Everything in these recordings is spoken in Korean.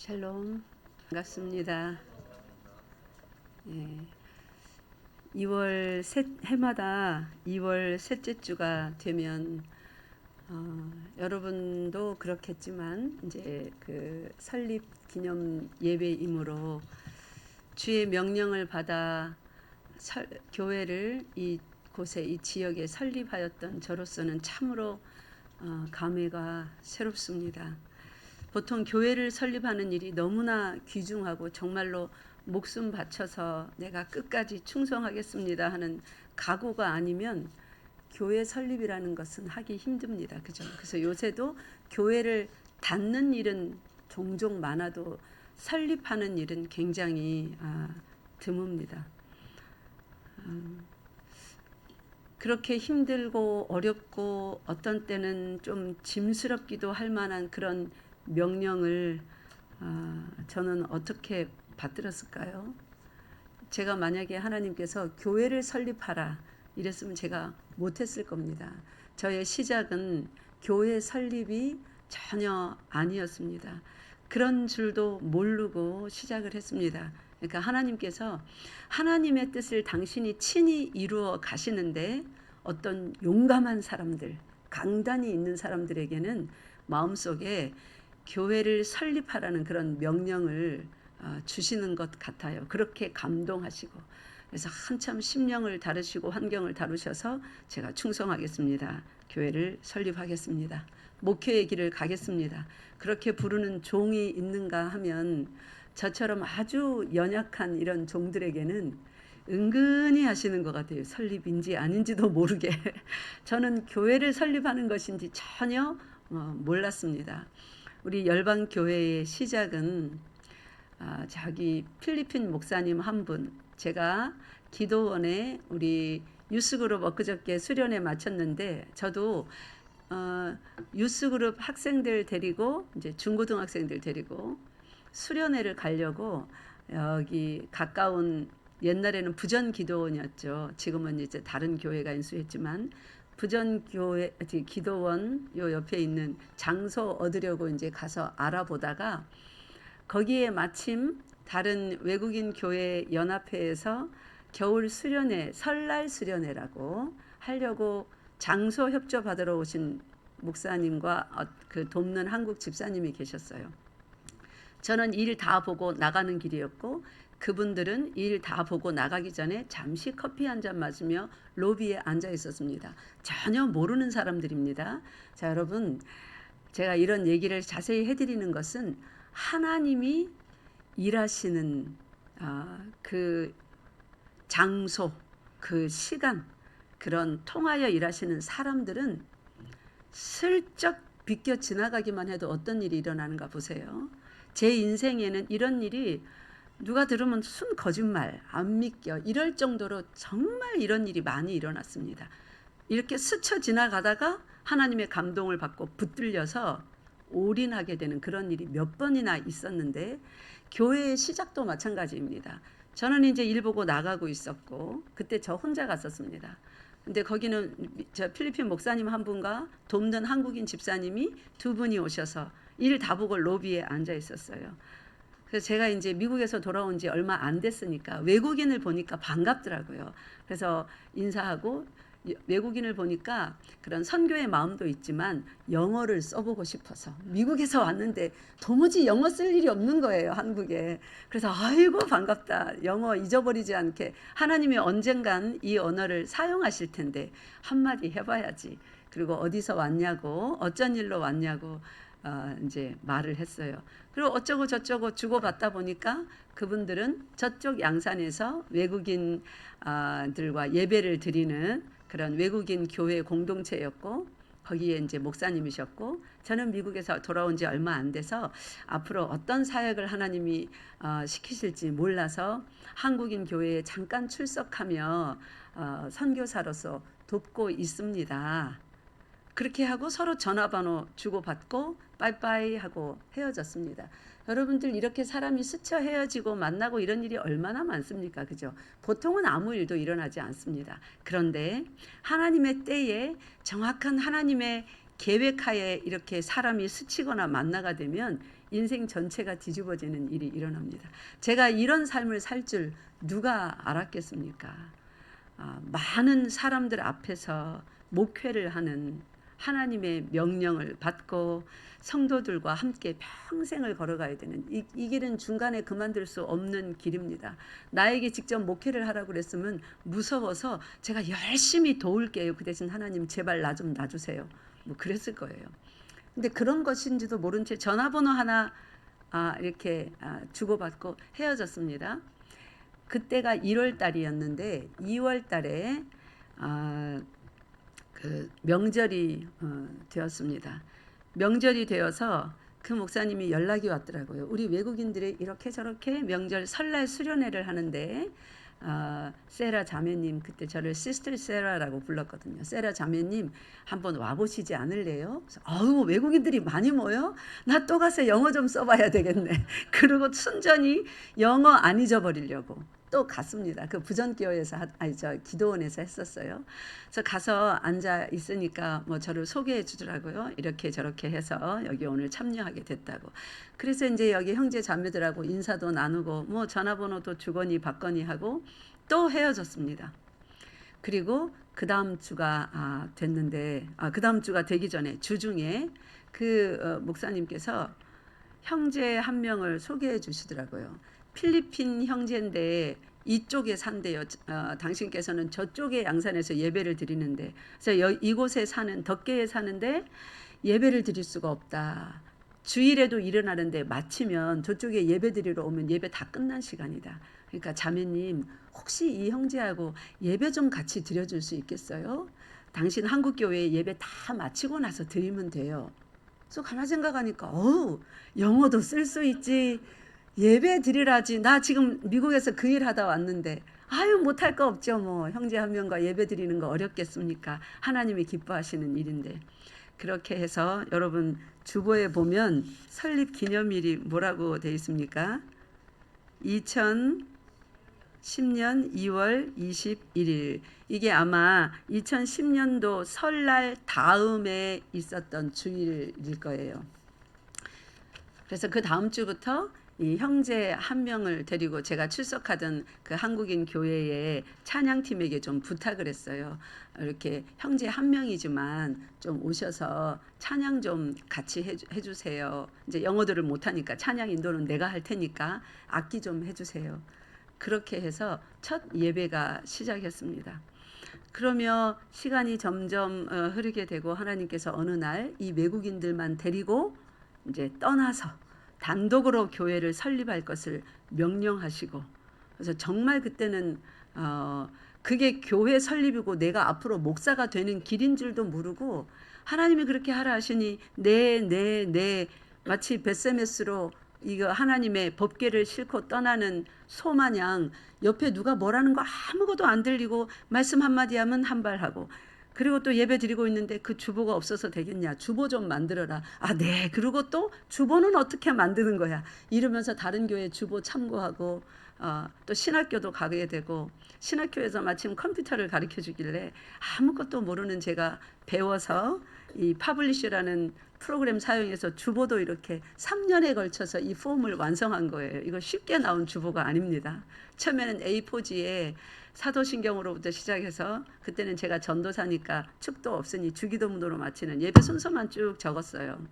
샬롬, 반갑습니다. 예, 2월 해마다 2월 셋째 주가 되면 여러분도 그렇겠지만 이제 그 설립 기념 예배이므로 주의 명령을 받아 교회를 이 곳에 이 지역에 설립하였던 저로서는 참으로 감회가 새롭습니다. 보통 교회를 설립하는 일이 너무나 귀중하고 정말로 목숨 바쳐서 내가 끝까지 충성하겠습니다 하는 각오가 아니면 교회 설립이라는 것은 하기 힘듭니다. 그죠? 그래서 요새도 교회를 닫는 일은 종종 많아도 설립하는 일은 굉장히 드뭅니다. 그렇게 힘들고 어렵고 어떤 때는 좀 짐스럽기도 할 만한 그런 명령을 저는 어떻게 받들었을까요? 제가 만약에 하나님께서 교회를 설립하라 이랬으면 제가 못했을 겁니다. 저의 시작은 교회 설립이 전혀 아니었습니다. 그런 줄도 모르고 시작을 했습니다. 그러니까 하나님께서 하나님의 뜻을 당신이 친히 이루어 가시는데 어떤 용감한 사람들, 강단이 있는 사람들에게는 마음속에 교회를 설립하라는 그런 명령을 주시는 것 같아요. 그렇게 감동하시고 그래서 한참 심령을 다루시고 환경을 다루셔서 제가 충성하겠습니다. 교회를 설립하겠습니다. 목회의 길을 가겠습니다. 그렇게 부르는 종이 있는가 하면 저처럼 아주 연약한 이런 종들에게는 은근히 하시는 것 같아요. 설립인지 아닌지도 모르게. 저는 교회를 설립하는 것인지 전혀 몰랐습니다. 우리 열방교회의 시작은 저기 필리핀 목사님 한 분, 제가 기도원에 우리 유스그룹 엊그저께 수련회 마쳤는데 저도 유스그룹 학생들 데리고 이제 중고등학생들 데리고 수련회를 가려고 여기 가까운 옛날에는 부전 기도원이었죠. 지금은 이제 다른 교회가 인수했지만 부전교회 기도원 요 옆에 있는 장소 얻으려고 이제 가서 알아보다가 거기에 마침 다른 외국인 교회 연합회에서 겨울 수련회, 설날 수련회라고 하려고 장소 협조 받으러 오신 목사님과 그 돕는 한국 집사님이 계셨어요. 저는 일 다 보고 나가는 길이었고 그분들은 일 다 보고 나가기 전에 잠시 커피 한 잔 마시며 로비에 앉아 있었습니다. 전혀 모르는 사람들입니다. 자, 여러분, 제가 이런 얘기를 자세히 해드리는 것은 하나님이 일하시는 그 장소, 그 시간, 그런 통하여 일하시는 사람들은 슬쩍 비껴 지나가기만 해도 어떤 일이 일어나는가 보세요. 제 인생에는 이런 일이 누가 들으면 순 거짓말, 안 믿겨 이럴 정도로 정말 이런 일이 많이 일어났습니다. 이렇게 스쳐 지나가다가 하나님의 감동을 받고 붙들려서 올인하게 되는 그런 일이 몇 번이나 있었는데 교회의 시작도 마찬가지입니다. 저는 이제 일 보고 나가고 있었고 그때 저 혼자 갔었습니다. 근데 거기는 저 필리핀 목사님 한 분과 돕는 한국인 집사님이 두 분이 오셔서 일 다 보고 로비에 앉아 있었어요. 그래서 제가 이제 미국에서 돌아온 지 얼마 안 됐으니까 외국인을 보니까 반갑더라고요. 그래서 인사하고 외국인을 보니까 그런 선교의 마음도 있지만 영어를 써보고 싶어서 미국에서 왔는데 도무지 영어 쓸 일이 없는 거예요, 한국에. 그래서 아이고 반갑다. 영어 잊어버리지 않게 하나님이 언젠간 이 언어를 사용하실 텐데 한마디 해봐야지. 그리고 어디서 왔냐고 어쩐 일로 왔냐고 이제 말을 했어요. 그리고 어쩌고 저쩌고 주고받다 보니까 그분들은 저쪽 양산에서 외국인들과 예배를 드리는 그런 외국인 교회 공동체였고 거기에 이제 목사님이셨고 저는 미국에서 돌아온 지 얼마 안 돼서 앞으로 어떤 사역을 하나님이 시키실지 몰라서 한국인 교회에 잠깐 출석하며 선교사로서 돕고 있습니다. 그렇게 하고 서로 전화번호 주고받고 빠이빠이 하고 헤어졌습니다. 여러분들 이렇게 사람이 스쳐 헤어지고 만나고 이런 일이 얼마나 많습니까? 그죠? 보통은 아무 일도 일어나지 않습니다. 그런데 하나님의 때에 정확한 하나님의 계획하에 이렇게 사람이 스치거나 만나가 되면 인생 전체가 뒤집어지는 일이 일어납니다. 제가 이런 삶을 살 줄 누가 알았겠습니까? 많은 사람들 앞에서 목회를 하는 하나님의 명령을 받고 성도들과 함께 평생을 걸어가야 되는 이 길은 중간에 그만둘 수 없는 길입니다. 나에게 직접 목회를 하라고 그랬으면 무서워서 제가 열심히 도울게요. 그 대신 하나님 제발 나 좀 놔주세요. 뭐 그랬을 거예요. 근데 그런 것인지도 모른 채 전화번호 하나 이렇게 주고받고 헤어졌습니다. 그때가 1월 달이었는데 2월 달에 그 명절이 되었습니다. 명절이 되어서 그 목사님이 연락이 왔더라고요. 우리 외국인들이 이렇게 저렇게 명절 설날 수련회를 하는데 세라 자매님, 그때 저를 시스터 세라라고 불렀거든요. 세라 자매님 한번 와보시지 않을래요? 그래서, 외국인들이 많이 모여? 나 또 가서 영어 좀 써봐야 되겠네. 그리고 순전히 영어 안 잊어버리려고 또 갔습니다. 그 부전교회에서 기도원에서 했었어요. 그래서 가서 앉아 있으니까 뭐 저를 소개해 주더라고요. 이렇게 저렇게 해서 여기 오늘 참여하게 됐다고. 그래서 이제 여기 형제 자매들하고 인사도 나누고 뭐 전화번호도 주거니 받거니 하고 또 헤어졌습니다. 그리고 그 다음 주가 됐는데 그 다음 주가 되기 전에 주중에 그 목사님께서 형제 한 명을 소개해 주시더라고요. 필리핀 형제인데 이쪽에 산대요. 당신께서는 저쪽에 양산에서 예배를 드리는데, 그래서 이곳에 사는 덕계에 사는데 예배를 드릴 수가 없다. 주일에도 일어나는데 마치면 저쪽에 예배 드리러 오면 예배 다 끝난 시간이다. 그러니까 자매님 혹시 이 형제하고 예배 좀 같이 드려줄 수 있겠어요? 당신 한국 교회에 예배 다 마치고 나서 드리면 돼요. 그래서 가만 생각하니까 영어도 쓸 수 있지. 예배 드리라지. 나 지금 미국에서 그 일 하다 왔는데 못할 거 없죠. 뭐 형제 한 명과 예배 드리는 거 어렵겠습니까? 하나님이 기뻐하시는 일인데. 그렇게 해서 여러분 주보에 보면 설립 기념일이 뭐라고 돼 있습니까? 2010년 2월 21일. 이게 아마 2010년도 설날 다음에 있었던 주일일 거예요. 그래서 그 다음 주부터 이 형제 한 명을 데리고 제가 출석하던 그 한국인 교회의 찬양팀에게 좀 부탁을 했어요. 이렇게 형제 한 명이지만 좀 오셔서 찬양 좀 같이 해주세요. 이제 영어들을 못하니까 찬양 인도는 내가 할 테니까 악기 좀 해주세요. 그렇게 해서 첫 예배가 시작했습니다. 그러며 시간이 점점 흐르게 되고 하나님께서 어느 날 이 외국인들만 데리고 이제 떠나서 단독으로 교회를 설립할 것을 명령하시고, 그래서 정말 그때는 그게 교회 설립이고 내가 앞으로 목사가 되는 길인 줄도 모르고 하나님이 그렇게 하라 하시니 네 마치 벳세메스로 이거 하나님의 법궤를 싣고 떠나는 소마냥 옆에 누가 뭐라는 거 아무것도 안 들리고 말씀 한마디 하면 한 발 하고, 그리고 또 예배 드리고 있는데 그 주보가 없어서 되겠냐. 주보 좀 만들어라. 네. 그리고 또 주보는 어떻게 만드는 거야. 이러면서 다른 교회 주보 참고하고 또 신학교도 가게 되고, 신학교에서 마침 컴퓨터를 가르쳐 주길래 아무것도 모르는 제가 배워서 이 파블리쉬라는 프로그램 사용해서 주보도 이렇게 3년에 걸쳐서 이 폼을 완성한 거예요. 이거 쉽게 나온 주보가 아닙니다. 처음에는 A4지에 사도신경으로부터 시작해서, 그때는 제가 전도사니까 축도 없으니 주기도문으로 마치는 예배 순서만 쭉 적었어요.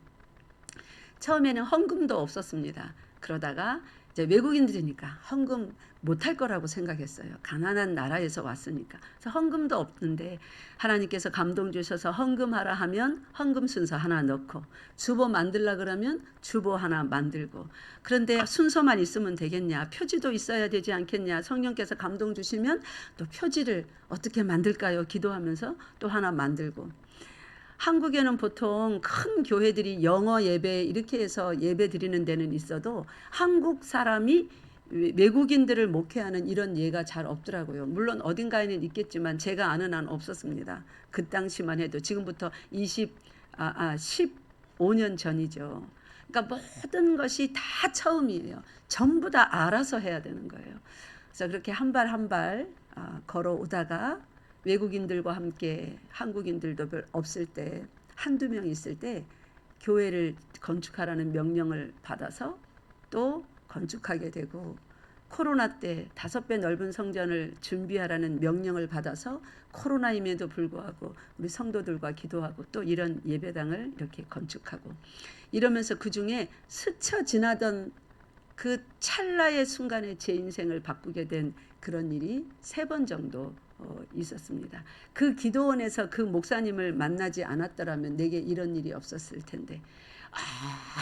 처음에는 헌금도 없었습니다. 그러다가 이제 외국인들이니까 헌금 못할 거라고 생각했어요. 가난한 나라에서 왔으니까. 그래서 헌금도 없는데 하나님께서 감동 주셔서 헌금하라 하면 헌금 순서 하나 넣고, 주보 만들라 그러면 주보 하나 만들고. 그런데 순서만 있으면 되겠냐, 표지도 있어야 되지 않겠냐, 성령께서 감동 주시면 또 표지를 어떻게 만들까요, 기도하면서 또 하나 만들고. 한국에는 보통 큰 교회들이 영어 예배 이렇게 해서 예배 드리는 데는 있어도 한국 사람이 외국인들을 목회하는 이런 예가 잘 없더라고요. 물론 어딘가에는 있겠지만 제가 아는 한 없었습니다. 그 당시만 해도. 지금부터 15년 전이죠. 그러니까 모든 것이 다 처음이에요. 전부 다 알아서 해야 되는 거예요. 그래서 그렇게 한 발 한 발 걸어오다가 외국인들과 함께 한국인들도 별 없을 때, 한두 명 있을 때 교회를 건축하라는 명령을 받아서 또 건축하게 되고, 코로나 때 5배 넓은 성전을 준비하라는 명령을 받아서 코로나임에도 불구하고 우리 성도들과 기도하고 또 이런 예배당을 이렇게 건축하고, 이러면서 그중에 스쳐 지나던 그 찰나의 순간에 제 인생을 바꾸게 된 그런 일이 3번 정도 있었습니다. 그 기도원에서 그 목사님을 만나지 않았더라면 내게 이런 일이 없었을 텐데,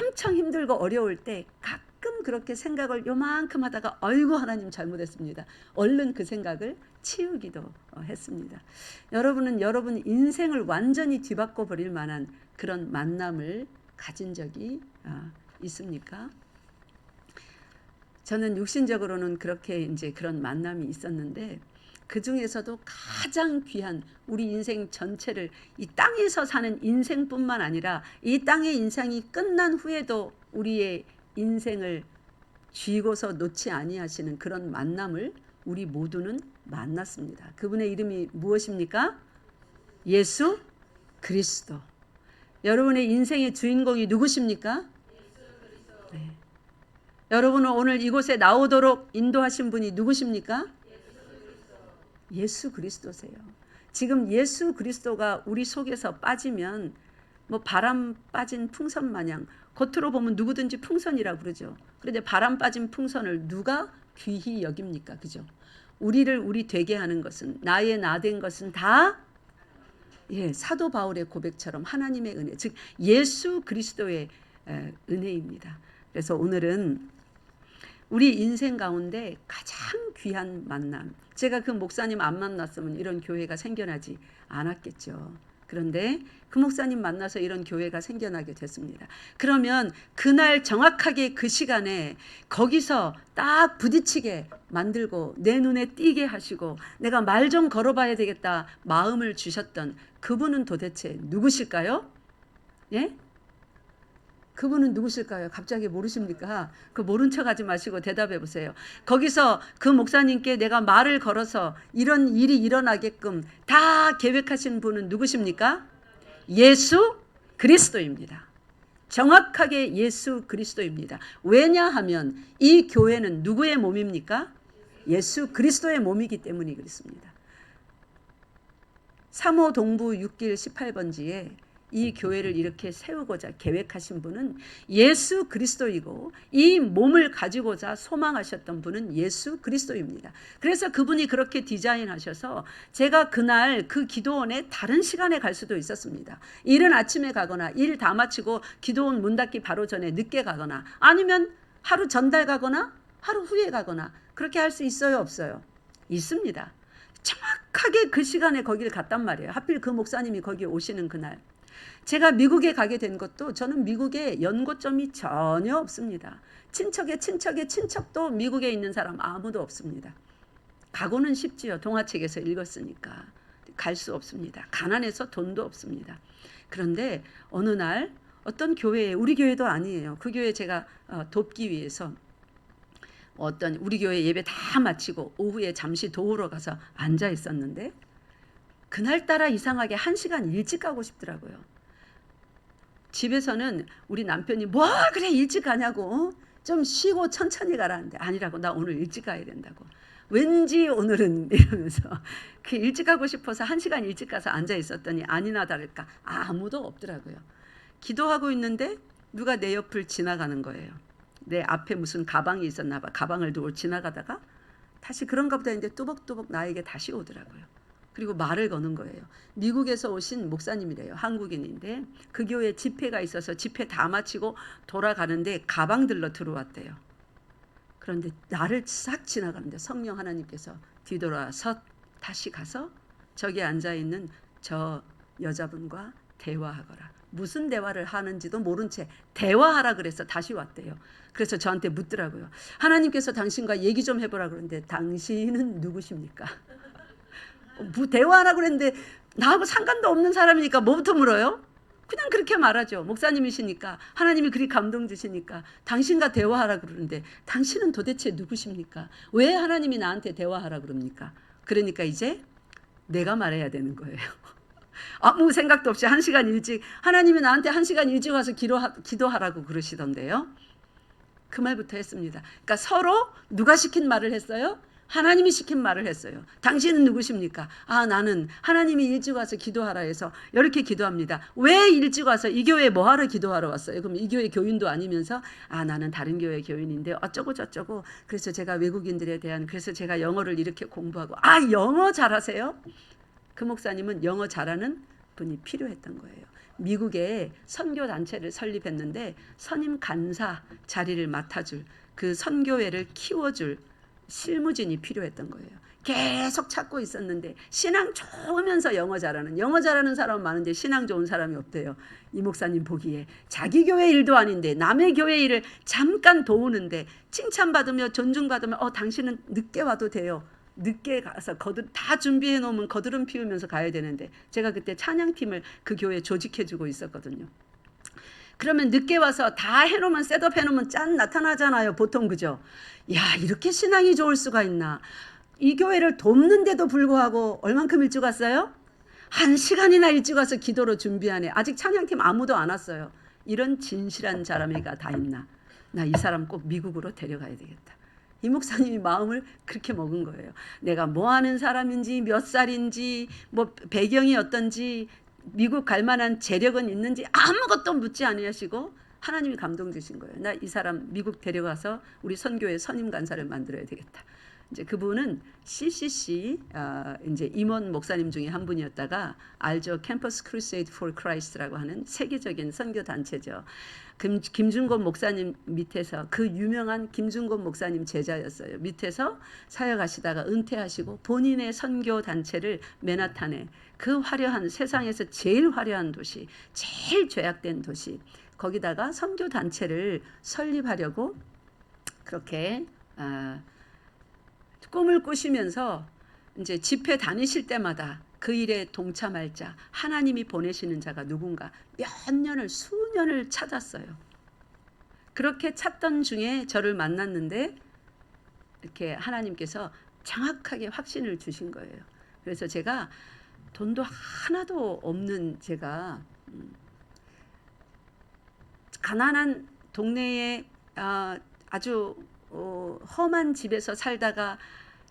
엄청 힘들고 어려울 때 가끔 그렇게 생각을 요만큼 하다가 아이고 하나님 잘못했습니다. 얼른 그 생각을 치우기도 했습니다. 여러분은 여러분 인생을 완전히 뒤바꿔 버릴 만한 그런 만남을 가진 적이 있습니까? 저는 육신적으로는 그렇게 이제 그런 만남이 있었는데, 그 중에서도 가장 귀한 우리 인생 전체를, 이 땅에서 사는 인생뿐만 아니라 이 땅의 인생이 끝난 후에도 우리의 인생을 쥐고서 놓지 아니하시는 그런 만남을 우리 모두는 만났습니다. 그분의 이름이 무엇입니까? 예수 그리스도. 여러분의 인생의 주인공이 누구십니까? 네. 여러분은 오늘 이곳에 나오도록 인도하신 분이 누구십니까? 예수 그리스도세요. 지금 예수 그리스도가 우리 속에서 빠지면 뭐 바람 빠진 풍선 마냥, 겉으로 보면 누구든지 풍선이라고 그러죠. 그런데 바람 빠진 풍선을 누가 귀히 여깁니까? 그죠? 우리를 우리 되게 하는 것은, 나의 나 된 것은 다 사도 바울의 고백처럼 하나님의 은혜, 즉 예수 그리스도의 은혜입니다. 그래서 오늘은 우리 인생 가운데 가장 귀한 만남, 제가 그 목사님 안 만났으면 이런 교회가 생겨나지 않았겠죠. 그런데 그 목사님 만나서 이런 교회가 생겨나게 됐습니다. 그러면 그날 정확하게 그 시간에 거기서 딱 부딪히게 만들고 내 눈에 띄게 하시고 내가 말 좀 걸어봐야 되겠다 마음을 주셨던 그분은 도대체 누구실까요? 예? 그분은 누구실까요? 갑자기 모르십니까? 그 모른 척 하지 마시고 대답해 보세요. 거기서 그 목사님께 내가 말을 걸어서 이런 일이 일어나게끔 다 계획하신 분은 누구십니까? 예수 그리스도입니다. 정확하게 예수 그리스도입니다. 왜냐하면 이 교회는 누구의 몸입니까? 예수 그리스도의 몸이기 때문이 그렇습니다. 3호 동부 6길 18번지에 이 교회를 이렇게 세우고자 계획하신 분은 예수 그리스도이고, 이 몸을 가지고자 소망하셨던 분은 예수 그리스도입니다. 그래서 그분이 그렇게 디자인하셔서 제가 그날 그 기도원에 다른 시간에 갈 수도 있었습니다. 이른 아침에 가거나 일 다 마치고 기도원 문 닫기 바로 전에 늦게 가거나, 아니면 하루 전달 가거나 하루 후에 가거나, 그렇게 할 수 있어요, 없어요? 있습니다. 정확하게 그 시간에 거기를 갔단 말이에요. 하필 그 목사님이 거기에 오시는 그날. 제가 미국에 가게 된 것도, 저는 미국에 연고점이 전혀 없습니다. 친척의 친척도 미국에 있는 사람 아무도 없습니다. 가고는 싶지요. 동화책에서 읽었으니까. 갈 수 없습니다. 가난해서 돈도 없습니다. 그런데 어느 날 어떤 교회에, 우리 교회도 아니에요. 그 교회 제가 돕기 위해서 어떤 우리 교회 예배 다 마치고 오후에 잠시 도우러 가서 앉아 있었는데, 그날따라 이상하게 1시간 일찍 가고 싶더라고요. 집에서는 우리 남편이 뭐 그래 일찍 가냐고, 좀 쉬고 천천히 가라는데, 아니라고, 나 오늘 일찍 가야 된다고. 왠지 오늘은 이러면서 그 일찍 가고 싶어서 1시간 일찍 가서 앉아 있었더니 아니나 다를까 아무도 없더라고요. 기도하고 있는데 누가 내 옆을 지나가는 거예요. 내 앞에 무슨 가방이 있었나 봐. 가방을 두고 지나가다가 다시 그런가 보다 했는데 뚜벅뚜벅 나에게 다시 오더라고요. 그리고 말을 거는 거예요. 미국에서 오신 목사님이래요. 한국인인데 그 교회 집회가 있어서 집회 다 마치고 돌아가는데 가방 들러 들어왔대요. 그런데 나를 싹 지나가는데 성령 하나님께서 뒤돌아서 다시 가서 저기 앉아있는 저 여자분과 대화하거라. 무슨 대화를 하는지도 모른 채 대화하라 그래서 다시 왔대요. 그래서 저한테 묻더라고요. 하나님께서 당신과 얘기 좀 해보라 그러는데 당신은 누구십니까? 대화하라 그랬는데 나하고 상관도 없는 사람이니까 뭐부터 물어요? 그냥 그렇게 말하죠. 목사님이시니까, 하나님이 그리 감동 주시니까 당신과 대화하라 그러는데 당신은 도대체 누구십니까? 왜 하나님이 나한테 대화하라 그럽니까? 그러니까 이제 내가 말해야 되는 거예요. 아무 생각도 없이 1시간 일찍 하나님이 나한테 1시간 일찍 와서 기도하라고 그러시던데요. 그 말부터 했습니다. 그러니까 서로 누가 시킨 말을 했어요? 하나님이 시킨 말을 했어요. 당신은 누구십니까? 아, 나는 하나님이 일찍 와서 기도하라 해서 이렇게 기도합니다. 왜 일찍 와서 이 교회에 뭐하러 기도하러 왔어요? 그럼 이 교회 교인도 아니면서 아, 나는 다른 교회 교인인데 어쩌고 저쩌고 그래서 제가 외국인들에 대한 그래서 제가 영어를 이렇게 공부하고 아, 영어 잘하세요? 그 목사님은 영어 잘하는 분이 필요했던 거예요. 미국에 선교단체를 설립했는데 선임 간사 자리를 맡아줄 그 선교회를 키워줄 실무진이 필요했던 거예요. 계속 찾고 있었는데 신앙 좋으면서 영어 잘하는 사람은 많은데 신앙 좋은 사람이 없대요. 이 목사님 보기에 자기 교회 일도 아닌데 남의 교회 일을 잠깐 도우는데 칭찬받으며 존중받으며 당신은 늦게 와도 돼요. 늦게 가서 다 준비해 놓으면 거드름 피우면서 가야 되는데 제가 그때 찬양팀을 그 교회에 조직해 주고 있었거든요. 그러면 늦게 와서 다 해놓으면 셋업 해놓으면 짠 나타나잖아요. 보통 그죠? 야, 이렇게 신앙이 좋을 수가 있나. 이 교회를 돕는데도 불구하고 얼만큼 일찍 왔어요? 1시간이나 일찍 와서 기도로 준비하네. 아직 찬양팀 아무도 안 왔어요. 이런 진실한 사람이가 다 있나. 나 이 사람 꼭 미국으로 데려가야 되겠다. 이 목사님이 마음을 그렇게 먹은 거예요. 내가 뭐 하는 사람인지 몇 살인지 뭐 배경이 어떤지 미국 갈 만한 재력은 있는지 아무것도 묻지 아니하시고 하나님이 감동 주신 거예요. 나 이 사람 미국 데려가서 우리 선교회 선임 간사를 만들어야 되겠다. 이제 그분은 CCC 이제 임원 목사님 중에 한 분이었다가 알죠? 캠퍼스 크루세이드 포 크라이스트라고 하는 세계적인 선교 단체죠. 김준곤 목사님 밑에서 그 유명한 김준곤 목사님 제자였어요. 밑에서 사역하시다가 은퇴하시고 본인의 선교 단체를 맨하탄에 그 화려한 세상에서 제일 화려한 도시, 제일 죄악된 도시 거기다가 선교 단체를 설립하려고 그렇게 꿈을 꾸시면서 이제 집회 다니실 때마다 그 일에 동참할 자, 하나님이 보내시는 자가 누군가 몇 년을 수년을 찾았어요. 그렇게 찾던 중에 저를 만났는데 이렇게 하나님께서 정확하게 확신을 주신 거예요. 그래서 제가 돈도 하나도 없는 제가 가난한 동네에 아주 험한 집에서 살다가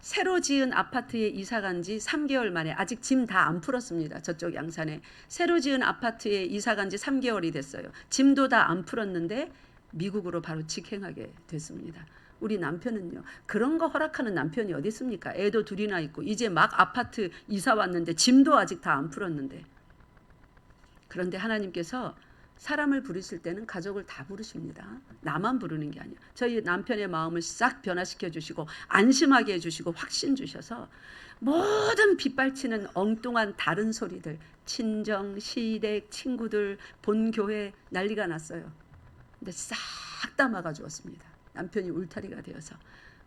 새로 지은 아파트에 이사 간 지 3개월 만에 아직 짐 다 안 풀었습니다. 저쪽 양산에 새로 지은 아파트에 이사 간 지 3개월이 됐어요. 짐도 다 안 풀었는데 미국으로 바로 직행하게 됐습니다. 우리 남편은요. 그런 거 허락하는 남편이 어디 있습니까? 애도 둘이나 있고 이제 막 아파트 이사 왔는데 짐도 아직 다 안 풀었는데. 그런데 하나님께서 사람을 부르실 때는 가족을 다 부르십니다. 나만 부르는 게 아니야. 저희 남편의 마음을 싹 변화시켜 주시고 안심하게 해주시고 확신 주셔서 모든 빗발치는 엉뚱한 다른 소리들 친정, 시댁, 친구들, 본교회 난리가 났어요. 근데 싹 다 막아주었습니다. 남편이 울타리가 되어서.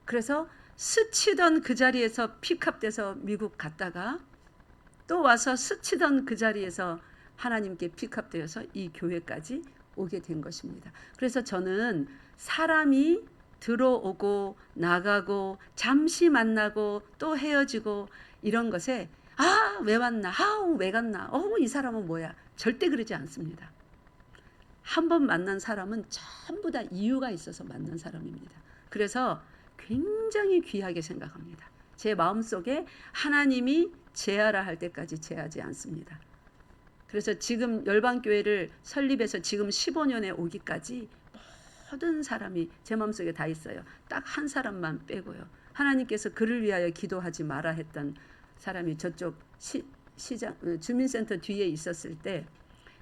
그래서 스치던 그 자리에서 픽업돼서 미국 갔다가 또 와서 스치던 그 자리에서 하나님께 픽업되어서 이 교회까지 오게 된 것입니다. 그래서 저는 사람이 들어오고 나가고 잠시 만나고 또 헤어지고 이런 것에 왜 왔나? 왜 갔나? 이 사람은 뭐야? 절대 그러지 않습니다. 한 번 만난 사람은 전부 다 이유가 있어서 만난 사람입니다. 그래서 굉장히 귀하게 생각합니다. 제 마음속에 하나님이 제하라 할 때까지 제하지 않습니다. 그래서 지금 열방교회를 설립해서 지금 15년에 오기까지 모든 사람이 제 마음속에 다 있어요. 딱 한 사람만 빼고요. 하나님께서 그를 위하여 기도하지 마라 했던 사람이 저쪽 시장 주민센터 뒤에 있었을 때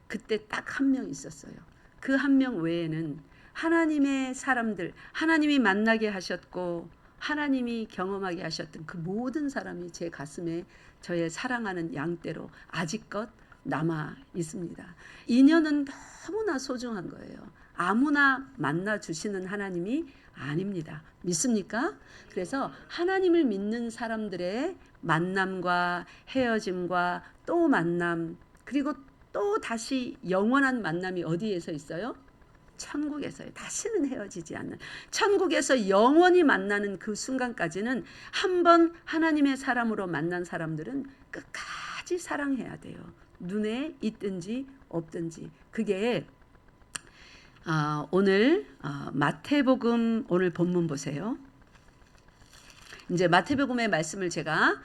그때 딱 한 명 있었어요. 그 한 명 외에는 하나님의 사람들, 하나님이 만나게 하셨고 하나님이 경험하게 하셨던 그 모든 사람이 제 가슴에 저의 사랑하는 양떼로 아직껏 남아 있습니다. 인연은 너무나 소중한 거예요. 아무나 만나 주시는 하나님이 아닙니다. 믿습니까? 그래서 하나님을 믿는 사람들의 만남과 헤어짐과 또 만남 그리고 또 다시 영원한 만남이 어디에서 있어요? 천국에서요. 다시는 헤어지지 않는 천국에서 영원히 만나는 그 순간까지는 한 번 하나님의 사람으로 만난 사람들은 끝까지 사랑해야 돼요. 눈에 있든지 없든지. 그게 오늘 마태복음 오늘 본문 보세요. 이제 마태복음의 말씀을 제가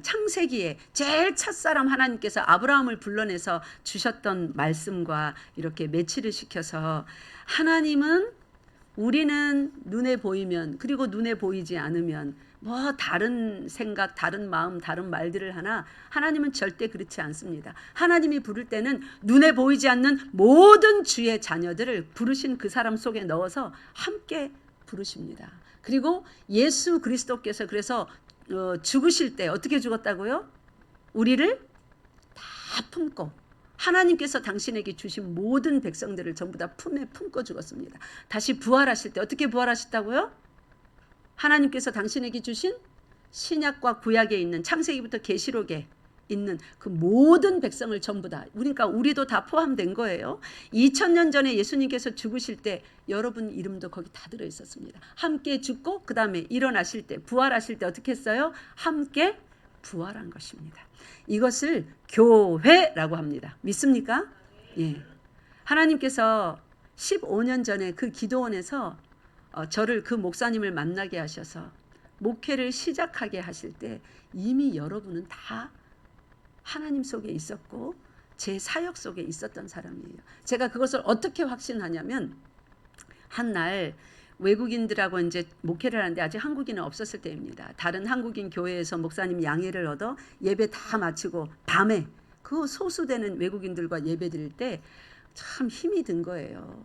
창세기에 제일 첫사람 하나님께서 아브라함을 불러내서 주셨던 말씀과 이렇게 매치를 시켜서 하나님은 우리는 눈에 보이면 그리고 눈에 보이지 않으면 뭐 다른 생각, 다른 마음, 다른 말들을 하나 하나님은 절대 그렇지 않습니다. 하나님이 부를 때는 눈에 보이지 않는 모든 주의 자녀들을 부르신 그 사람 속에 넣어서 함께 부르십니다. 그리고 예수 그리스도께서 그래서 죽으실 때 어떻게 죽었다고요? 우리를 다 품고 하나님께서 당신에게 주신 모든 백성들을 전부 다 품에 품고 죽었습니다. 다시 부활하실 때 어떻게 부활하셨다고요? 하나님께서 당신에게 주신 신약과 구약에 있는 창세기부터 계시록에 있는 그 모든 백성을 전부 다, 그러니까 우리도 다 포함된 거예요. 2000년 전에 예수님께서 죽으실 때 여러분 이름도 거기 다 들어 있었습니다. 함께 죽고 그 다음에 일어나실 때, 부활하실 때 어떻게 했어요? 함께 부활한 것입니다. 이것을 교회라고 합니다. 믿습니까? 예. 하나님께서 15년 전에 그 기도원에서 저를 그 목사님을 만나게 하셔서 목회를 시작하게 하실 때 이미 여러분은 다 하나님 속에 있었고 제 사역 속에 있었던 사람이에요. 제가 그것을 어떻게 확신하냐면 한날 외국인들하고 이제 목회를 하는데 아직 한국인은 없었을 때입니다. 다른 한국인 교회에서 목사님 양해를 얻어 예배 다 마치고 밤에 그 소수되는 외국인들과 예배 드릴 때 참 힘이 든 거예요.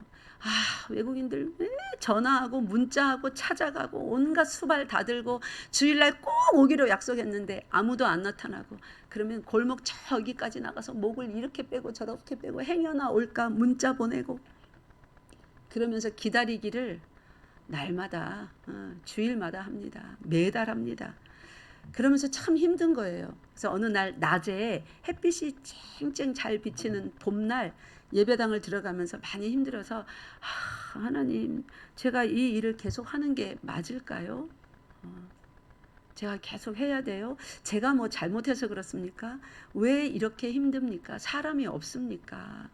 외국인들 왜 전화하고 문자하고 찾아가고 온갖 수발 다 들고 주일날 꼭 오기로 약속했는데 아무도 안 나타나고 그러면 골목 저기까지 나가서 목을 이렇게 빼고 저렇게 빼고 행여나 올까 문자 보내고 그러면서 기다리기를 날마다 주일마다 합니다. 매달 합니다. 그러면서 참 힘든 거예요. 그래서 어느 날 낮에 햇빛이 쨍쨍 잘 비치는 봄날 예배당을 들어가면서 많이 힘들어서 하나님 제가 이 일을 계속 하는 게 맞을까요? 제가 계속 해야 돼요? 제가 뭐 잘못해서 그렇습니까? 왜 이렇게 힘듭니까? 사람이 없습니까?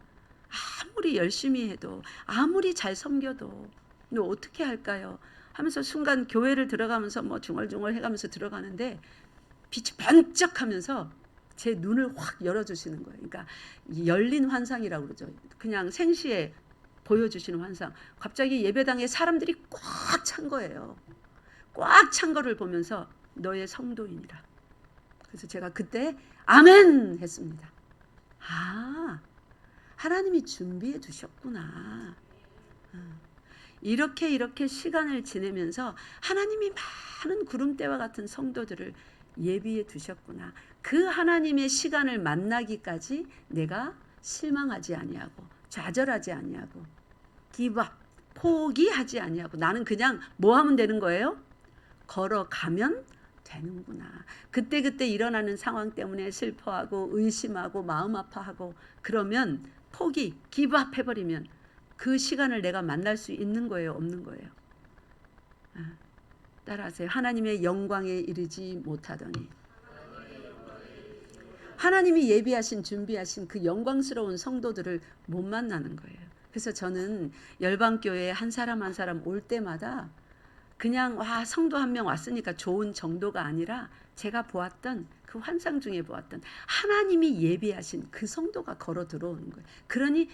아무리 열심히 해도 아무리 잘 섬겨도 근데 어떻게 할까요? 하면서 순간 교회를 들어가면서 뭐 중얼중얼 해가면서 들어가는데 빛이 번쩍하면서 제 눈을 확 열어주시는 거예요. 그러니까 열린 환상이라고 그러죠. 그냥 생시에 보여주시는 환상. 갑자기 예배당에 사람들이 꽉 찬 거예요. 꽉 찬 거를 보면서 너의 성도인이라. 그래서 제가 그때 아멘 했습니다. 하나님이 준비해 두셨구나. 이렇게 시간을 지내면서 하나님이 많은 구름대와 같은 성도들을 예비해 두셨구나. 그 하나님의 시간을 만나기까지 내가 실망하지 아니하고 좌절하지 아니하고 기밥 포기하지 아니하고 나는 그냥 뭐 하면 되는 거예요? 걸어가면 되는구나. 그때 일어나는 상황 때문에 슬퍼하고 의심하고 마음 아파하고 그러면 포기 기밥 해버리면 그 시간을 내가 만날 수 있는 거예요? 없는 거예요? 따라하세요. 하나님의 영광에 이르지 못하더니 하나님이 예비하신 준비하신 그 영광스러운 성도들을 못 만나는 거예요. 그래서 저는 열방교회에 한 사람 한 사람 올 때마다 그냥 성도 한 명 왔으니까 좋은 정도가 아니라 제가 보았던 그 환상 중에 보았던 하나님이 예비하신 그 성도가 걸어 들어오는 거예요. 그러니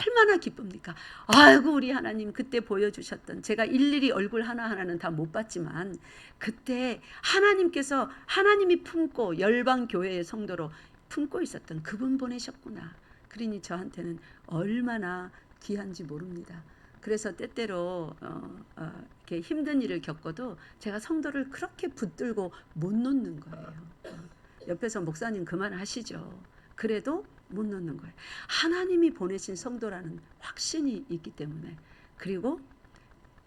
얼마나 기쁩니까? 아이고 우리 하나님 그때 보여주셨던 제가 일일이 얼굴 하나하나는 다 못 봤지만 그때 하나님께서 하나님이 품고 열방교회의 성도로 품고 있었던 그분 보내셨구나. 그러니 저한테는 얼마나 귀한지 모릅니다. 그래서 때때로 이렇게 힘든 일을 겪어도 제가 성도를 그렇게 붙들고 못 놓는 거예요. 옆에서 목사님 그만하시죠. 그래도 못 놓는 거예요. 하나님이 보내신 성도라는 확신이 있기 때문에. 그리고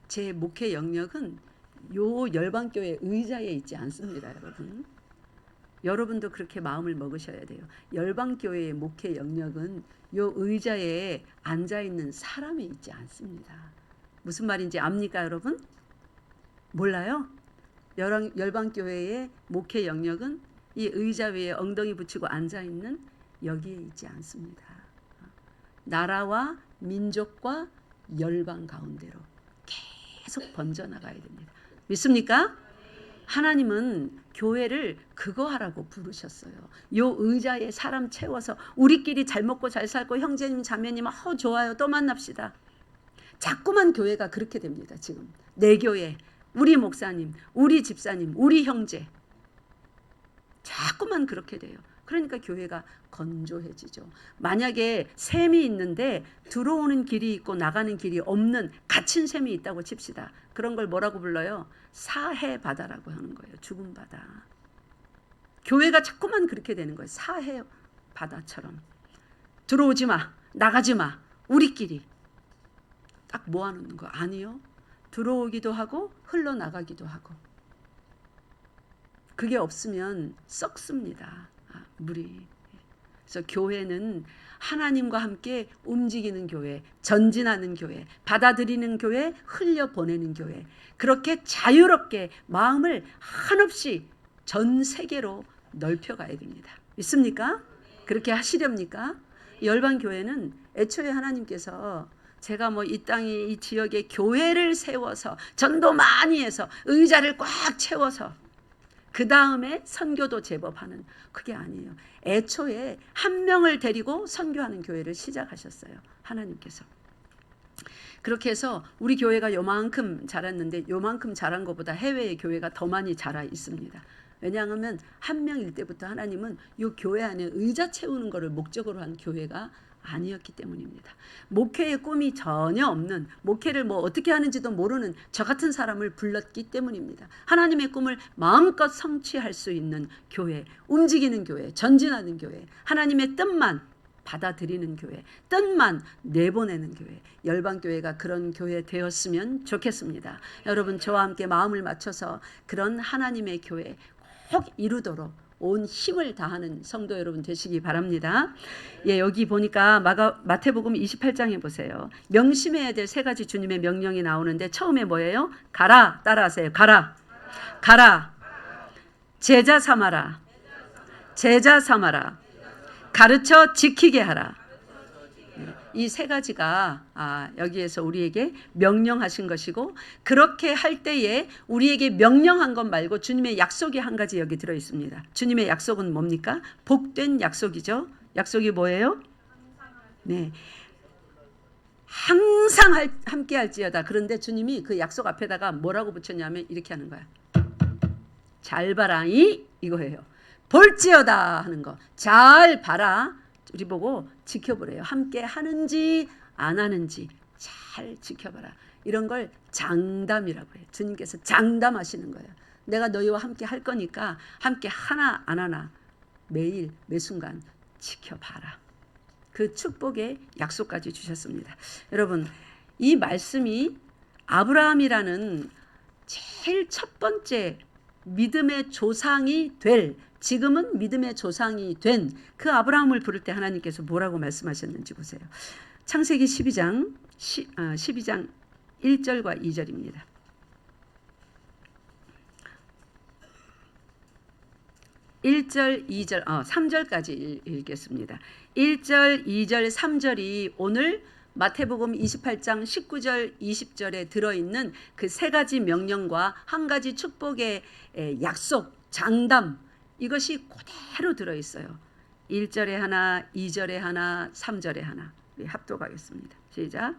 제 목회 영역은 요 열방교회 의자에 있지 않습니다, 여러분. 여러분도 그렇게 마음을 먹으셔야 돼요. 열방교회의 목회 영역은 요 의자에 앉아있는 사람이 있지 않습니다. 무슨 말인지 압니까, 여러분? 몰라요? 열방교회의 목회 영역은 이 의자 위에 엉덩이 붙이고 앉아있는 여기에 있지 않습니다. 나라와 민족과 열방 가운데로 계속 번져나가야 됩니다. 믿습니까? 하나님은 교회를 그거 하라고 부르셨어요. 요 의자에 사람 채워서 우리끼리 잘 먹고 잘 살고 형제님 자매님 좋아요 또 만납시다. 자꾸만 교회가 그렇게 됩니다. 지금 내 교회, 우리 목사님, 우리 집사님, 우리 형제 자꾸만 그렇게 돼요. 그러니까 교회가 건조해지죠. 만약에 샘이 있는데 들어오는 길이 있고 나가는 길이 없는 갇힌 샘이 있다고 칩시다. 그런 걸 뭐라고 불러요? 사해 바다라고 하는 거예요. 죽은 바다. 교회가 자꾸만 그렇게 되는 거예요. 사해 바다처럼. 들어오지 마, 나가지 마, 우리끼리 딱 모아놓는 거 아니요. 들어오기도 하고 흘러나가기도 하고. 그게 없으면 썩습니다. 물이. 그래서 교회는 하나님과 함께 움직이는 교회, 전진하는 교회, 받아들이는 교회, 흘려보내는 교회. 그렇게 자유롭게 마음을 한없이 전 세계로 넓혀가야 됩니다. 믿습니까? 그렇게 하시렵니까? 열방교회는 애초에 하나님께서 제가 이 땅에 이 지역에 교회를 세워서 전도 많이 해서 의자를 꽉 채워서 그 다음에 선교도 제법 하는 그게 아니에요. 애초에 한 명을 데리고 선교하는 교회를 시작하셨어요. 하나님께서. 그렇게 해서 우리 교회가 요만큼 자랐는데 요만큼 자란 것보다 해외의 교회가 더 많이 자라 있습니다. 왜냐하면 한 명일 때부터 하나님은 이 교회 안에 의자 채우는 것을 목적으로 한 교회가 아니었기 때문입니다. 목회의 꿈이 전혀 없는, 목회를 어떻게 하는지도 모르는 저 같은 사람을 불렀기 때문입니다. 하나님의 꿈을 마음껏 성취할 수 있는 교회, 움직이는 교회, 전진하는 교회, 하나님의 뜻만 받아들이는 교회, 뜻만 내보내는 교회, 열방교회가 그런 교회 되었으면 좋겠습니다. 여러분 저와 함께 마음을 맞춰서 그런 하나님의 교회 꼭 이루도록 온 힘을 다하는 성도 여러분 되시기 바랍니다. 여기 보니까 마태복음 28장에 보세요. 명심해야 될 세 가지 주님의 명령이 나오는데 처음에 뭐예요? 가라. 따라하세요. 가라. 가라. 제자 삼아라. 제자 삼아라. 가르쳐 지키게 하라. 이 세 가지가 여기에서 우리에게 명령하신 것이고 그렇게 할 때에 우리에게 명령한 것 말고 주님의 약속이 한 가지 여기 들어 있습니다. 주님의 약속은 뭡니까? 복된 약속이죠. 약속이 뭐예요? 네, 항상 함께 할지어다. 그런데 주님이 그 약속 앞에다가 뭐라고 붙였냐면 이렇게 하는 거야. 잘 봐라이 이거예요. 볼지어다 하는 거. 잘 봐라. 우리 보고 지켜보래요. 함께 하는지 안 하는지 잘 지켜봐라. 이런 걸 장담이라고 해요. 주님께서 장담하시는 거예요. 내가 너희와 함께 할 거니까 함께 하나 안 하나 매일 매순간 지켜봐라. 그 축복의 약속까지 주셨습니다. 여러분 이 말씀이 아브라함이라는 제일 첫 번째 믿음의 조상이 될 지금은 믿음의 조상이 된 그 아브라함을 부를 때 하나님께서 뭐라고 말씀하셨는지 보세요. 창세기 12장 1절과 2절입니다. 1절, 2절, 3절까지 읽겠습니다. 1절, 2절, 3절이 오늘 마태복음 28장 19절, 20절에 들어있는 그 세 가지 명령과 한 가지 축복의 약속, 장담 이것이 그대로 들어있어요. 1절에 하나, 2절에 하나, 3절에 하나. 우리 합독하겠습니다. 시작.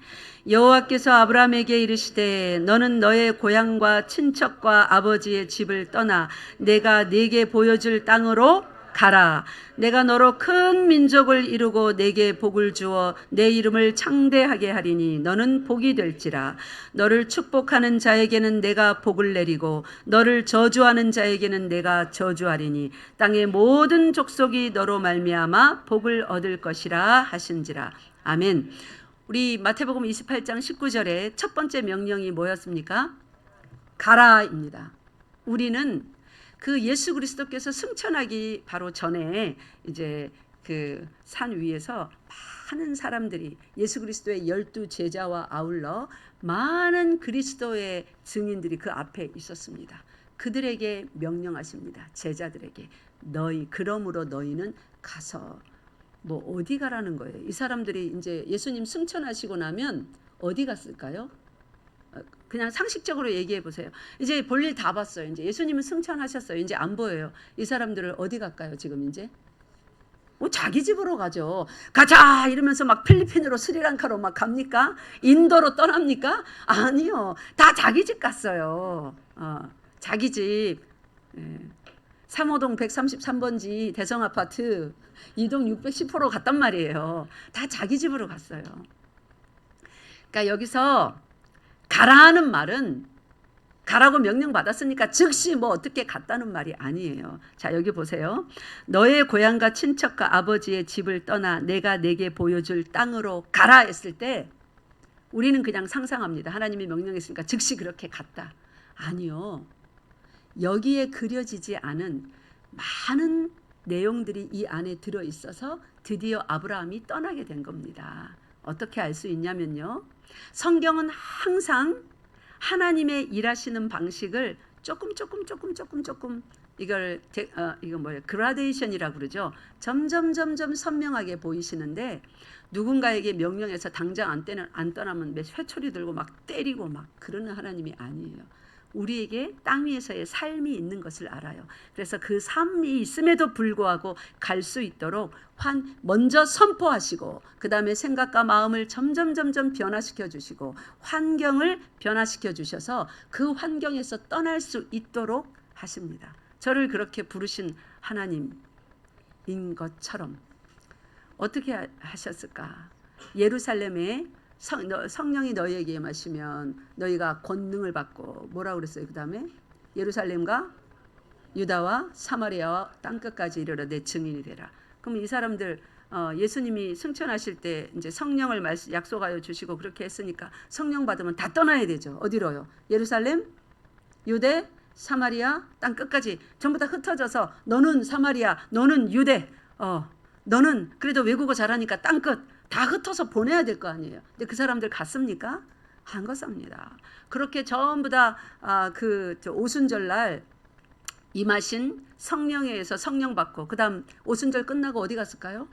여호와께서 아브라함에게 이르시되 너는 너의 고향과 친척과 아버지의 집을 떠나 내가 네게 보여줄 땅으로 가라. 내가 너로 큰 민족을 이루고 내게 복을 주어 내 이름을 창대하게 하리니 너는 복이 될지라. 너를 축복하는 자에게는 내가 복을 내리고 너를 저주하는 자에게는 내가 저주하리니 땅의 모든 족속이 너로 말미암아 복을 얻을 것이라 하신지라. 아멘. 우리 마태복음 28장 19절에 첫 번째 명령이 뭐였습니까? 가라입니다. 우리는 그 예수 그리스도께서 승천하기 바로 전에 이제 그 산 위에서 많은 사람들이 예수 그리스도의 12 제자와 아울러 많은 그리스도의 증인들이 그 앞에 있었습니다. 그들에게 명령하십니다. 제자들에게 그러므로 너희는 가서 뭐 어디 가라는 거예요? 이 사람들이 이제 예수님 승천하시고 나면 어디 갔을까요? 그냥 상식적으로 얘기해 보세요. 이제 볼일 다 봤어요. 이제 예수님은 승천하셨어요. 이제 안 보여요. 이 사람들을 어디 갈까요? 지금 이제 자기 집으로 가죠. 가자 이러면서 막 필리핀으로 스리랑카로 막 갑니까? 인도로 떠납니까? 아니요. 다 자기 집 갔어요. 자기 집. 3호동 133번지 대성아파트 2동 610호로 갔단 말이에요. 다 자기 집으로 갔어요. 그러니까 여기서 가라는 말은 가라고 명령받았으니까 즉시 뭐 어떻게 갔다는 말이 아니에요. 자, 여기 보세요. 너의 고향과 친척과 아버지의 집을 떠나 내가 내게 보여줄 땅으로 가라 했을 때 우리는 그냥 상상합니다. 하나님이 명령했으니까 즉시 그렇게 갔다. 아니요. 여기에 그려지지 않은 많은 내용들이 이 안에 들어있어서 드디어 아브라함이 떠나게 된 겁니다. 어떻게 알 수 있냐면요. 성경은 항상 하나님의 일하시는 방식을 조금 이걸 이거 뭐예요? 그라데이션이라고 그러죠. 점점 선명하게 보이시는데 누군가에게 명령해서 당장 안 떠나면 회초리 들고 막 때리고 막 그러는 하나님이 아니에요. 우리에게 땅 위에서의 삶이 있는 것을 알아요. 그래서 그 삶이 있음에도 불구하고 갈 수 있도록 먼저 선포하시고 그 다음에 생각과 마음을 점점 변화시켜 주시고 환경을 변화시켜 주셔서 그 환경에서 떠날 수 있도록 하십니다. 저를 그렇게 부르신 하나님인 것처럼 어떻게 하셨을까? 예루살렘에 성령이 너희에게 임하시면 너희가 권능을 받고 뭐라고 그랬어요? 그 다음에 예루살렘과 유다와 사마리아와 땅끝까지 이르러 내 증인이 되라. 그럼 이 사람들 예수님이 승천하실 때 이제 성령을 약속하여 주시고 그렇게 했으니까 성령 받으면 다 떠나야 되죠. 어디로요? 예루살렘, 유대, 사마리아, 땅끝까지 전부 다 흩어져서 너는 사마리아, 너는 유대, 너는 그래도 외국어 잘하니까 땅끝 다 흩어서 보내야 될 거 아니에요. 근데 그 사람들 갔습니까? 안 갔습니다. 그렇게 전부 다 오순절날 임하신 성령에 의해서 성령 받고 그 다음 오순절 끝나고 어디 갔을까요?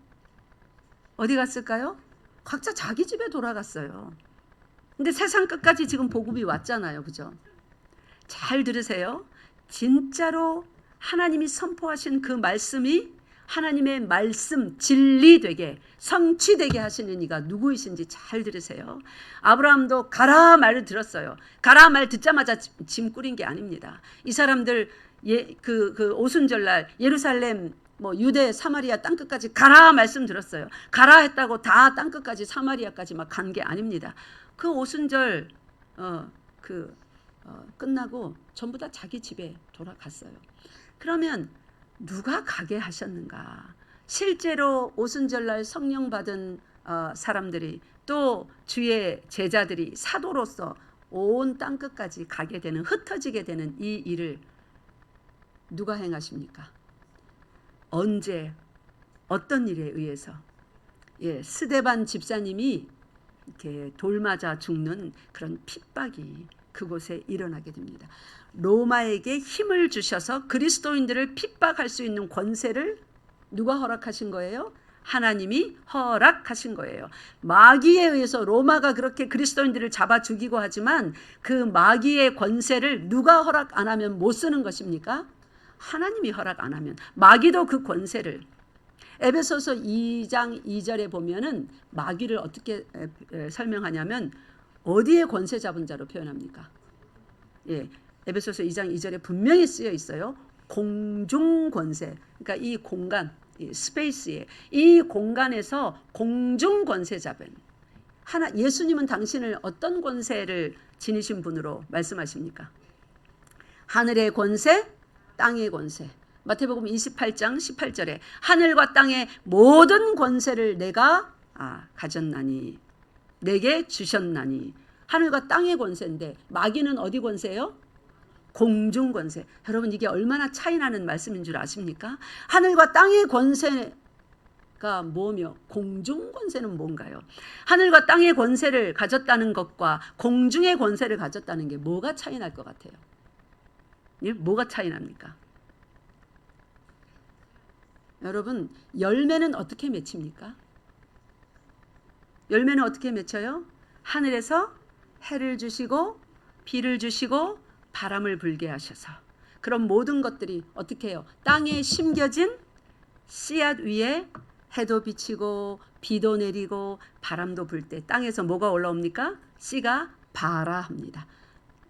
어디 갔을까요? 각자 자기 집에 돌아갔어요. 근데 세상 끝까지 지금 복음이 왔잖아요. 그죠? 잘 들으세요. 진짜로 하나님이 선포하신 그 말씀이 하나님의 말씀 진리되게 성취되게 하시는 이가 누구이신지 잘 들으세요. 아브라함도 가라 말을 들었어요. 가라 말 듣자마자 짐 꾸린 게 아닙니다. 이 사람들 그 오순절날 예루살렘 유대 사마리아 땅끝까지 가라 말씀 들었어요. 가라 했다고 다 땅끝까지 사마리아까지 막 간 게 아닙니다. 그 오순절 끝나고 전부 다 자기 집에 돌아갔어요. 그러면 누가 가게 하셨는가? 실제로 오순절날 성령 받은 사람들이 또 주의 제자들이 사도로서 온 땅끝까지 가게 되는 흩어지게 되는 이 일을 누가 행하십니까? 언제 어떤 일에 의해서? 스데반 집사님이 이렇게 돌 맞아 죽는 그런 핍박이 그곳에 일어나게 됩니다. 로마에게 힘을 주셔서 그리스도인들을 핍박할 수 있는 권세를 누가 허락하신 거예요? 하나님이 허락하신 거예요. 마귀에 의해서 로마가 그렇게 그리스도인들을 잡아 죽이고 하지만 그 마귀의 권세를 누가 허락 안 하면 못 쓰는 것입니까? 하나님이 허락 안 하면. 마귀도 그 권세를 에베소서 2장 2절에 보면은 마귀를 어떻게 설명하냐면 어디에 권세 잡은 자로 표현합니까? 에베소서 2장 2절에 분명히 쓰여 있어요. 공중 권세. 그러니까 이 공간, 이 스페이스에 이 공간에서 공중 권세 잡은 예수님은 당신을 어떤 권세를 지니신 분으로 말씀하십니까? 하늘의 권세, 땅의 권세. 마태복음 28장 18절에 하늘과 땅의 모든 권세를 내가 가졌나니 내게 주셨나니. 하늘과 땅의 권세인데 마귀는 어디 권세예요? 공중 권세. 여러분 이게 얼마나 차이 나는 말씀인 줄 아십니까? 하늘과 땅의 권세가 뭐며 공중 권세는 뭔가요? 하늘과 땅의 권세를 가졌다는 것과 공중의 권세를 가졌다는 게 뭐가 차이 날 것 같아요? 뭐가 차이 납니까? 여러분, 열매는 어떻게 맺힙니까? 열매는 어떻게 맺혀요? 하늘에서 해를 주시고 비를 주시고 바람을 불게 하셔서, 그런 모든 것들이 어떻게 해요? 땅에 심겨진 씨앗 위에 해도 비치고 비도 내리고 바람도 불 때 땅에서 뭐가 올라옵니까? 씨가 발아합니다.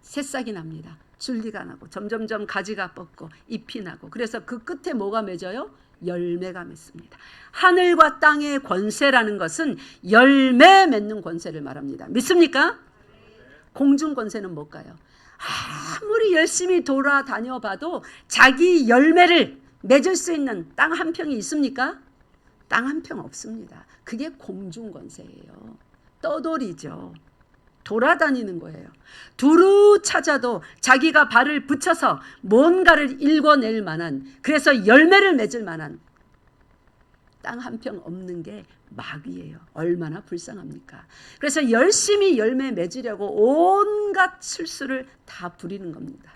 새싹이 납니다. 줄기가 나고 점점점 가지가 뻗고 잎이 나고, 그래서 그 끝에 뭐가 맺어요? 열매가 맺습니다. 하늘과 땅의 권세라는 것은 열매 맺는 권세를 말합니다. 믿습니까? 공중 권세는 뭘까요? 아무리 열심히 돌아다녀 봐도 자기 열매를 맺을 수 있는 땅 한 평이 있습니까? 땅 한 평 없습니다. 그게 공중 권세예요. 떠돌이죠. 돌아다니는 거예요. 두루 찾아도 자기가 발을 붙여서 뭔가를 읽어낼 만한, 그래서 열매를 맺을 만한 땅 한 평 없는 게 마귀예요. 얼마나 불쌍합니까? 그래서 열심히 열매 맺으려고 온갖 술수를 다 부리는 겁니다.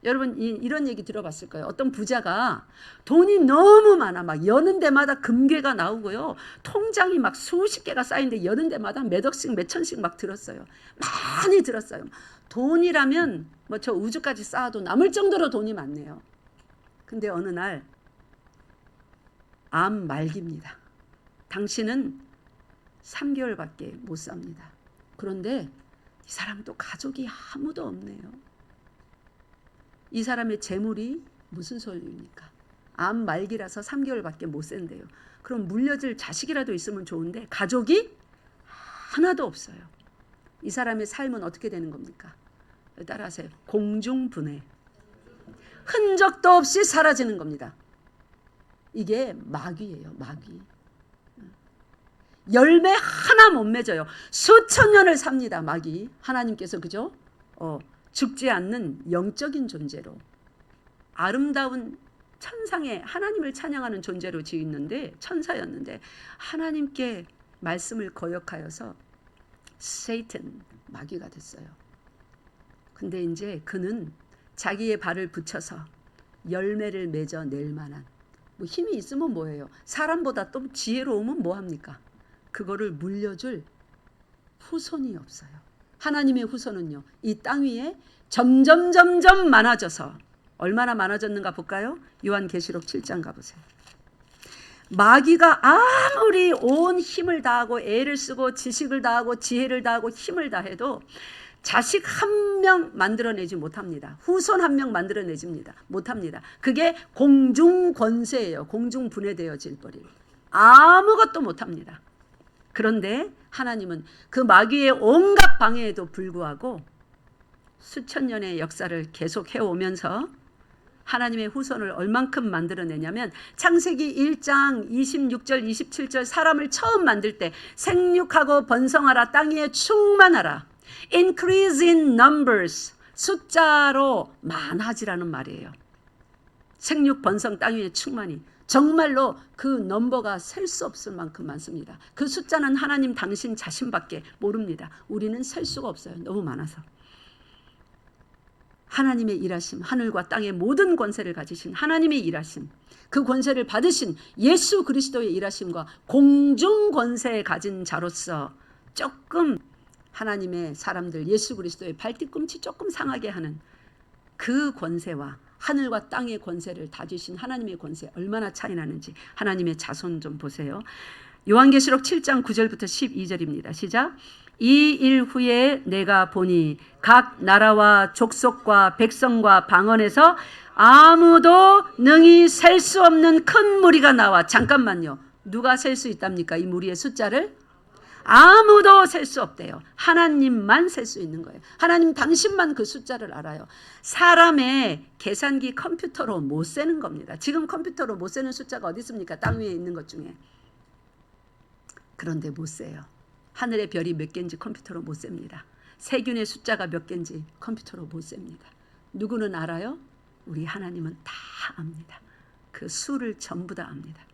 여러분, 이런 얘기 들어봤을 거예요. 어떤 부자가 돈이 너무 많아. 막 여는 데마다 금괴가 나오고요. 통장이 막 수십 개가 쌓이는데 여는 데마다 몇 억씩 몇 천씩 막 들었어요. 많이 들었어요. 돈이라면 뭐 저 우주까지 쌓아도 남을 정도로 돈이 많네요. 근데 어느 날 암 말기입니다. 당신은 3개월밖에 못 삽니다. 그런데 이 사람도 가족이 아무도 없네요. 이 사람의 재물이 무슨 소용입니까? 암 말기라서 3개월밖에 못 산대요. 그럼 물려줄 자식이라도 있으면 좋은데 가족이 하나도 없어요. 이 사람의 삶은 어떻게 되는 겁니까? 따라하세요. 공중분해. 흔적도 없이 사라지는 겁니다. 이게 마귀예요. 마귀. 열매 하나 못 맺어요. 수천 년을 삽니다. 마귀. 하나님께서, 그죠? 죽지 않는 영적인 존재로, 아름다운 천상에 하나님을 찬양하는 존재로 지었는데, 천사였는데 하나님께 말씀을 거역하여서 세이튼, 마귀가 됐어요. 근데 이제 그는 자기의 발을 붙여서 열매를 맺어낼 만한, 뭐 힘이 있으면 뭐예요? 사람보다 또 지혜로우면 뭐합니까? 그거를 물려줄 후손이 없어요. 하나님의 후손은요, 이 땅 위에 점점 많아져서, 얼마나 많아졌는가 볼까요? 요한계시록 7장 가보세요. 마귀가 아무리 온 힘을 다하고 애를 쓰고 지식을 다하고 지혜를 다하고 힘을 다해도 자식 한 명 만들어내지 못합니다. 후손 한 명 만들어내지 못합니다. 그게 공중 권세예요. 공중 분해되어질 거리. 아무것도 못합니다. 그런데 하나님은 그 마귀의 온갖 방해에도 불구하고 수천 년의 역사를 계속 해오면서 하나님의 후손을 얼만큼 만들어내냐면, 창세기 1장 26절 27절 사람을 처음 만들 때 생육하고 번성하라, 땅 위에 충만하라, increase in numbers, 숫자로 많아지라는 말이에요. 생육 번성 땅 위에 충만히, 정말로 그 넘버가 셀 수 없을 만큼 많습니다. 그 숫자는 하나님 당신 자신밖에 모릅니다. 우리는 셀 수가 없어요. 너무 많아서. 하나님의 일하심, 하늘과 땅의 모든 권세를 가지신 하나님의 일하심, 그 권세를 받으신 예수 그리스도의 일하심과 공중 권세에 가진 자로서 조금 하나님의 사람들, 예수 그리스도의 발뒤꿈치 조금 상하게 하는 그 권세와 하늘과 땅의 권세를 다지신 하나님의 권세, 얼마나 차이 나는지 하나님의 자손 좀 보세요. 요한계시록 7장 9절부터 12절입니다. 시작. 이 일 후에 내가 보니 각 나라와 족속과 백성과 방언에서 아무도 능히 셀 수 없는 큰 무리가 나와. 잠깐만요. 누가 셀 수 있답니까? 이 무리의 숫자를? 아무도 셀 수 없대요. 하나님만 셀 수 있는 거예요. 하나님 당신만 그 숫자를 알아요. 사람의 계산기 컴퓨터로 못 세는 겁니다. 지금 컴퓨터로 못 세는 숫자가 어디 있습니까? 땅 위에 있는 것 중에. 그런데 못 세요. 하늘의 별이 몇 개인지 컴퓨터로 못 셉니다. 세균의 숫자가 몇 개인지 컴퓨터로 못 셉니다. 누구는 알아요? 우리 하나님은 다 압니다. 그 수를 전부 다 압니다.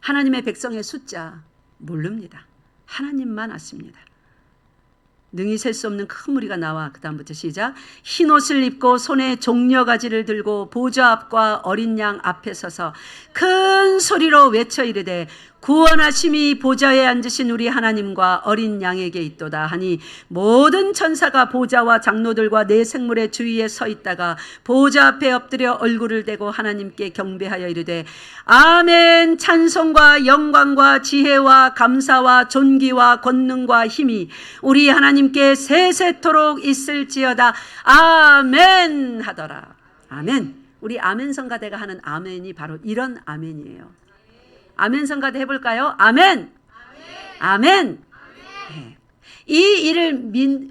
하나님의 백성의 숫자 모릅니다. 하나님만 아십니다. 능히 셀 수 없는 큰 무리가 나와 그 다음부터 시작. 흰 옷을 입고 손에 종려가지를 들고 보좌 앞과 어린 양 앞에 서서 큰 소리로 외쳐 이르되 구원하심이 보좌에 앉으신 우리 하나님과 어린 양에게 있도다 하니 모든 천사가 보좌와 장로들과 네 생물의 주위에 서 있다가 보좌 앞에 엎드려 얼굴을 대고 하나님께 경배하여 이르되 아멘. 찬송과 영광과 지혜와 감사와 존귀와 권능과 힘이 우리 하나님께 세세토록 있을지어다. 아멘 하더라. 아멘. 우리 아멘 성가대가 하는 아멘이 바로 이런 아멘이에요. 아멘 성가대 해볼까요? 아멘. 아멘. 네. 이 일을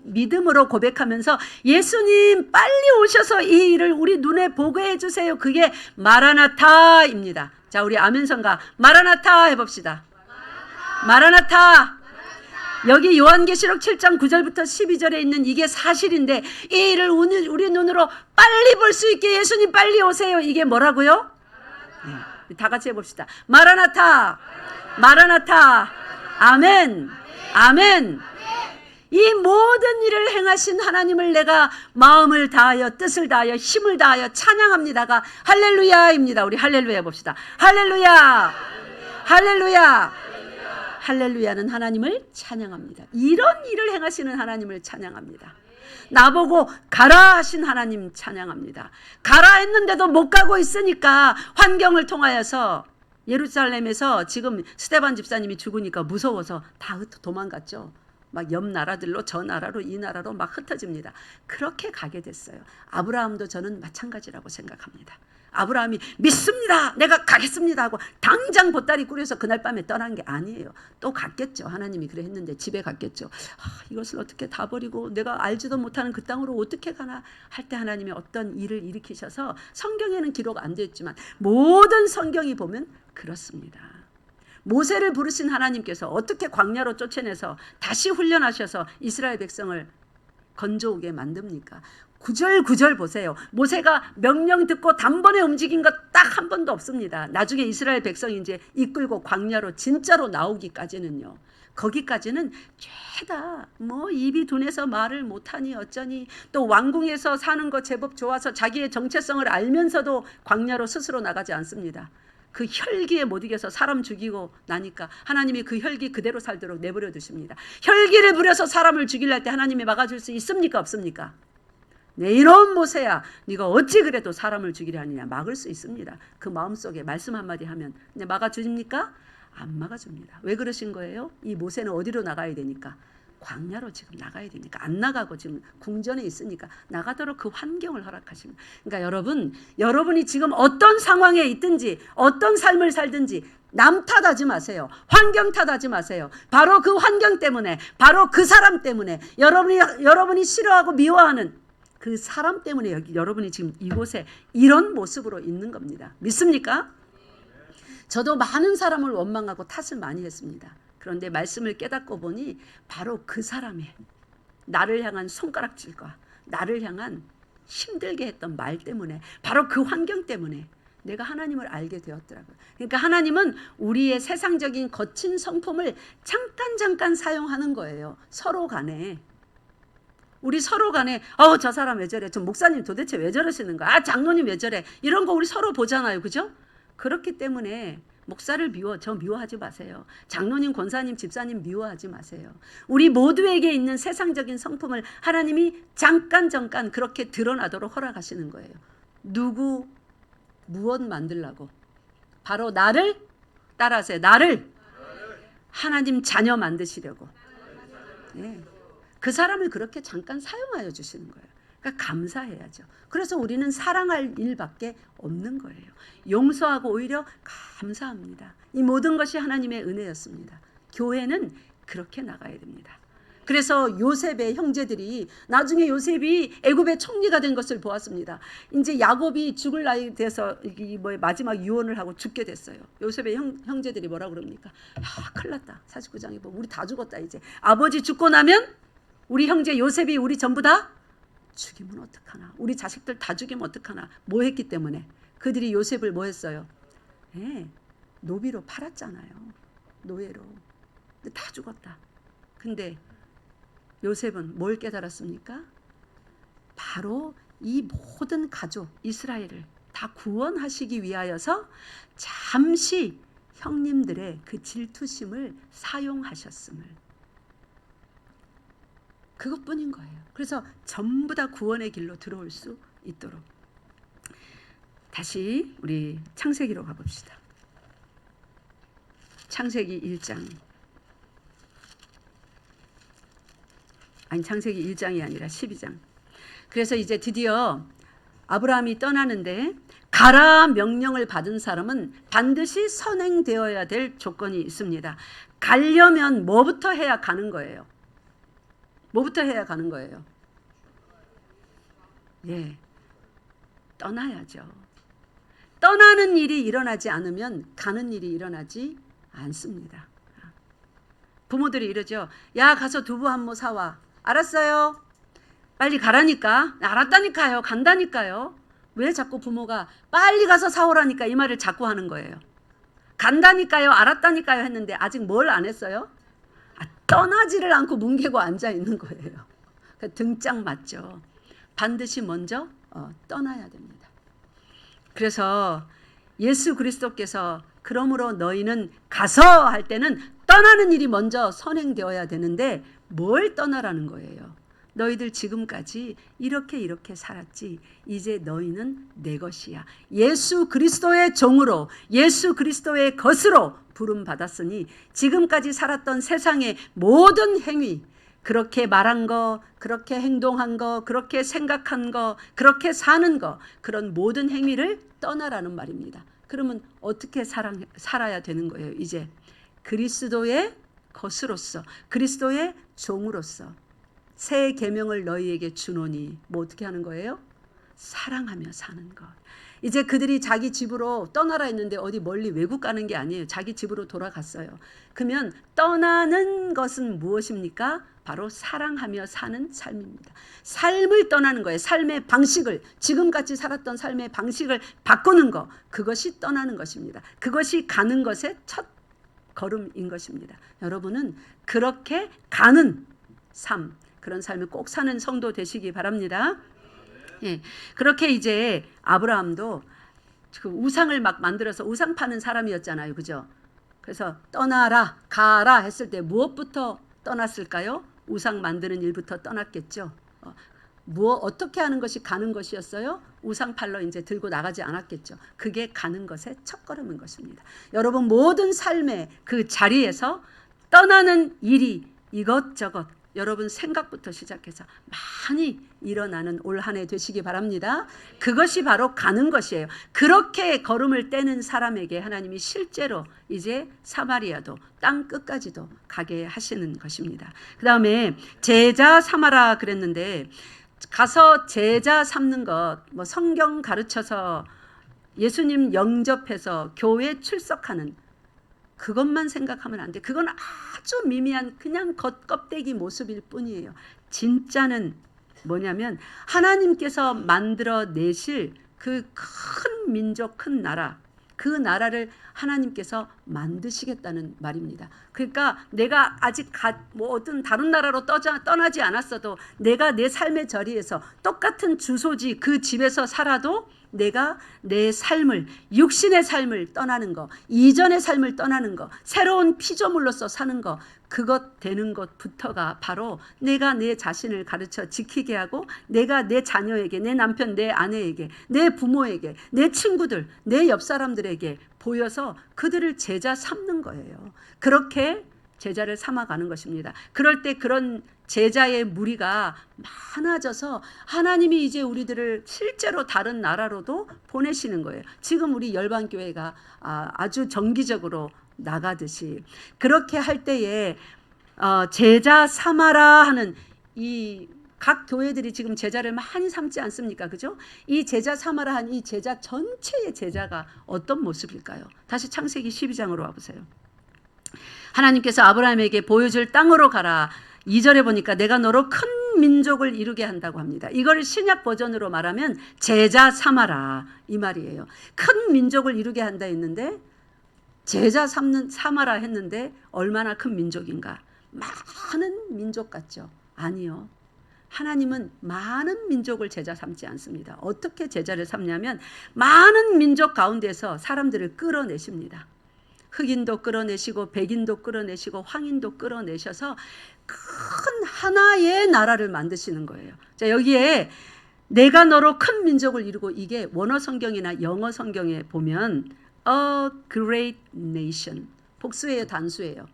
믿음으로 고백하면서 예수님 빨리 오셔서 이 일을 우리 눈에 보게 해주세요. 그게 마라나타입니다. 자, 우리 아멘 성가 마라나타 해봅시다. 마라나타. 여기 요한계시록 7장 9절부터 12절에 있는 이게 사실인데 이 일을 우리 눈으로 빨리 볼 수 있게 예수님 빨리 오세요. 이게 뭐라고요? 네, 다 같이 해봅시다. 마라나타. 마라나타. 아멘. 아멘. 이 모든 일을 행하신 하나님을 내가 마음을 다하여 뜻을 다하여 힘을 다하여 찬양합니다가 할렐루야입니다. 우리 할렐루야 해봅시다. 할렐루야. 할렐루야. 할렐루야는 하나님을 찬양합니다. 이런 일을 행하시는 하나님을 찬양합니다. 나보고 가라 하신 하나님 찬양합니다. 가라 했는데도 못 가고 있으니까 환경을 통하여서 예루살렘에서 지금 스데반 집사님이 죽으니까 무서워서 다 도망갔죠. 막 옆 나라들로 저 나라로 이 나라로 막 흩어집니다. 그렇게 가게 됐어요. 아브라함도 저는 마찬가지라고 생각합니다. 아브라함이 믿습니다. 내가 가겠습니다 하고 당장 보따리 꾸려서 그날 밤에 떠난 게 아니에요. 또 갔겠죠. 하나님이 그래 했는데 집에 갔겠죠. 이것을 어떻게 다 버리고 내가 알지도 못하는 그 땅으로 어떻게 가나 할 때 하나님이 어떤 일을 일으키셔서 성경에는 기록 안 되어 있지만 모든 성경이 보면 그렇습니다. 모세를 부르신 하나님께서 어떻게 광야로 쫓아내서 다시 훈련하셔서 이스라엘 백성을 건져오게 만듭니까? 구절구절 보세요. 모세가 명령 듣고 단번에 움직인 것 딱 한 번도 없습니다. 나중에 이스라엘 백성이 이제 이끌고 광야로 진짜로 나오기까지는요. 거기까지는 죄다 뭐 입이 둔해서 말을 못하니 어쩌니 또 왕궁에서 사는 거 제법 좋아서 자기의 정체성을 알면서도 광야로 스스로 나가지 않습니다. 그 혈기에 못 이겨서 사람 죽이고 나니까 하나님이 그 혈기 그대로 살도록 내버려 두십니다. 혈기를 부려서 사람을 죽이려 할 때 하나님이 막아줄 수 있습니까? 없습니까? 내 이런 모세야 네가 어찌 그래도 사람을 죽이려 하느냐. 막을 수 있습니다. 그 마음속에 말씀 한마디 하면 근데 막아주십니까? 안 막아줍니다. 왜 그러신 거예요? 이 모세는 어디로 나가야 되니까? 광야로 지금 나가야 되니까 안 나가고 지금 궁전에 있으니까 나가도록 그 환경을 허락하십니다. 그러니까 여러분이 지금 어떤 상황에 있든지 어떤 삶을 살든지 남 탓하지 마세요. 환경 탓하지 마세요. 바로 그 환경 때문에 바로 그 사람 때문에 여러분이 싫어하고 미워하는 그 사람 때문에 여러분이 지금 이곳에 이런 모습으로 있는 겁니다. 믿습니까? 저도 많은 사람을 원망하고 탓을 많이 했습니다. 그런데 말씀을 깨닫고 보니 바로 그 사람의 나를 향한 손가락질과 나를 향한 힘들게 했던 말 때문에 바로 그 환경 때문에 내가 하나님을 알게 되었더라고요. 그러니까 하나님은 우리의 세상적인 거친 성품을 잠깐 사용하는 거예요. 서로 간에. 우리 서로 간에 저 사람 왜 저래? 저 목사님 도대체 왜 저러시는 거야? 장로님 왜 저래? 이런 거 우리 서로 보잖아요. 그죠? 그렇기 때문에 목사를 미워하지 마세요. 장로님, 권사님, 집사님 미워하지 마세요. 우리 모두에게 있는 세상적인 성품을 하나님이 잠깐 그렇게 드러나도록 허락하시는 거예요. 누구 무엇 만들라고? 바로 나를 따라하세요. 나를 하나님 자녀 만드시려고. 네. 그 사람을 그렇게 잠깐 사용하여 주시는 거예요. 그러니까 감사해야죠. 그래서 우리는 사랑할 일밖에 없는 거예요. 용서하고 오히려 감사합니다. 이 모든 것이 하나님의 은혜였습니다. 교회는 그렇게 나가야 됩니다. 그래서 요셉의 형제들이 나중에 요셉이 애굽의 총리가 된 것을 보았습니다. 이제 야곱이 죽을 나이 돼서 마지막 유언을 하고 죽게 됐어요. 요셉의 형제들이 뭐라 그럽니까? 큰일 났다. 49장에 보면 우리 다 죽었다 이제. 아버지 죽고 나면 우리 형제 요셉이 우리 전부 다 죽이면 어떡하나. 우리 자식들 다 죽이면 어떡하나. 뭐 했기 때문에. 그들이 요셉을 뭐 했어요? 노비로 팔았잖아요. 노예로. 근데 다 죽었다. 근데 요셉은 뭘 깨달았습니까? 바로 이 모든 가족 이스라엘을 다 구원하시기 위하여서 잠시 형님들의 그 질투심을 사용하셨음을, 그것뿐인 거예요. 그래서 전부 다 구원의 길로 들어올 수 있도록. 다시 우리 창세기로 가봅시다. 창세기 1장. 아니, 창세기 1장이 아니라 12장. 그래서 이제 드디어 아브라함이 떠나는데, 가라 명령을 받은 사람은 반드시 선행되어야 될 조건이 있습니다. 가려면 뭐부터 해야 가는 거예요? 뭐부터 해야 가는 거예요? 예, 떠나야죠. 떠나는 일이 일어나지 않으면 가는 일이 일어나지 않습니다. 부모들이 이러죠. 야, 가서 두부 한 모 사와. 알았어요. 빨리 가라니까. 알았다니까요. 간다니까요. 왜 자꾸 부모가 빨리 가서 사오라니까 이 말을 자꾸 하는 거예요? 간다니까요. 알았다니까요 했는데 아직 뭘 안 했어요? 떠나지를 않고 뭉개고 앉아 있는 거예요. 등짝 맞죠. 반드시 먼저 떠나야 됩니다. 그래서 예수 그리스도께서 그러므로 너희는 가서 할 때는 떠나는 일이 먼저 선행되어야 되는데, 뭘 떠나라는 거예요? 너희들 지금까지 이렇게 살았지. 이제 너희는 내 것이야. 예수 그리스도의 종으로, 예수 그리스도의 것으로 부름 받았으니 지금까지 살았던 세상의 모든 행위, 그렇게 말한 거, 그렇게 행동한 거, 그렇게 생각한 거, 그렇게 사는 거, 그런 모든 행위를 떠나라는 말입니다. 그러면 어떻게 살아야 되는 거예요? 이제 그리스도의 것으로서, 그리스도의 종으로서 새 계명을 너희에게 주노니, 뭐 어떻게 하는 거예요? 사랑하며 사는 것. 이제 그들이 자기 집으로 떠나라 했는데 어디 멀리 외국 가는 게 아니에요. 자기 집으로 돌아갔어요. 그러면 떠나는 것은 무엇입니까? 바로 사랑하며 사는 삶입니다. 삶을 떠나는 거예요. 삶의 방식을, 지금같이 살았던 삶의 방식을 바꾸는 것, 그것이 떠나는 것입니다. 그것이 가는 것의 첫 걸음인 것입니다. 여러분은 그렇게 가는 삶, 그런 삶을 꼭 사는 성도 되시기 바랍니다. 예, 그렇게 이제 아브라함도 그 우상을 막 만들어서 우상 파는 사람이었잖아요. 그죠? 그래서 떠나라, 가라 했을 때 무엇부터 떠났을까요? 우상 만드는 일부터 떠났겠죠. 어떻게 하는 것이 가는 것이었어요? 우상 팔러 이제 들고 나가지 않았겠죠. 그게 가는 것의 첫걸음인 것입니다. 여러분 모든 삶의 그 자리에서 떠나는 일이 이것저것, 여러분 생각부터 시작해서 많이 일어나는 올 한 해 되시기 바랍니다. 그것이 바로 가는 것이에요. 그렇게 걸음을 떼는 사람에게 하나님이 실제로 이제 사마리아도 땅 끝까지도 가게 하시는 것입니다. 그 다음에 제자 삼아라 그랬는데, 가서 제자 삼는 것, 뭐 성경 가르쳐서 예수님 영접해서 교회 출석하는 그것만 생각하면 안 돼. 그건 아주 미미한 그냥 겉껍데기 모습일 뿐이에요. 진짜는 뭐냐면 하나님께서 만들어 내실 그 큰 민족, 큰 나라, 그 나라를 하나님께서 만드시겠다는 말입니다. 그러니까 내가 아직 뭐 어떤 다른 나라로 떠나지 않았어도 내가 내 삶의 자리에서 똑같은 주소지 그 집에서 살아도 내가 내 삶을, 육신의 삶을 떠나는 거, 이전의 삶을 떠나는 거, 새로운 피조물로서 사는 거, 그것 되는 것부터가 바로 내가 내 자신을 가르쳐 지키게 하고, 내가 내 자녀에게, 내 남편, 내 아내에게, 내 부모에게, 내 친구들, 내 옆 사람들에게 보여서 그들을 제자 삼는 거예요. 그렇게 제자를 삼아가는 것입니다. 그럴 때 그런 제자의 무리가 많아져서 하나님이 이제 우리들을 실제로 다른 나라로도 보내시는 거예요. 지금 우리 열방교회가 아주 정기적으로 나가듯이 그렇게 할 때에 제자 삼아라 하는 이 각 교회들이 지금 제자를 많이 삼지 않습니까? 그죠? 이 제자 삼아라 한 이 제자 전체의 제자가 어떤 모습일까요? 다시 창세기 12장으로 와보세요. 하나님께서 아브라함에게 보여줄 땅으로 가라. 2절에 보니까 내가 너로 큰 민족을 이루게 한다고 합니다. 이걸 신약 버전으로 말하면 제자 삼아라 이 말이에요. 큰 민족을 이루게 한다 했는데 제자 삼아라 했는데 얼마나 큰 민족인가? 많은 민족 같죠. 아니요. 하나님은 많은 민족을 제자 삼지 않습니다. 어떻게 제자를 삼냐면 많은 민족 가운데서 사람들을 끌어내십니다. 흑인도 끌어내시고 백인도 끌어내시고 황인도 끌어내셔서 큰 하나의 나라를 만드시는 거예요. 자, 여기에 내가 너로 큰 민족을 이루고, 이게 원어 성경이나 영어 성경에 보면 a great nation, 복수예요, 단수예요?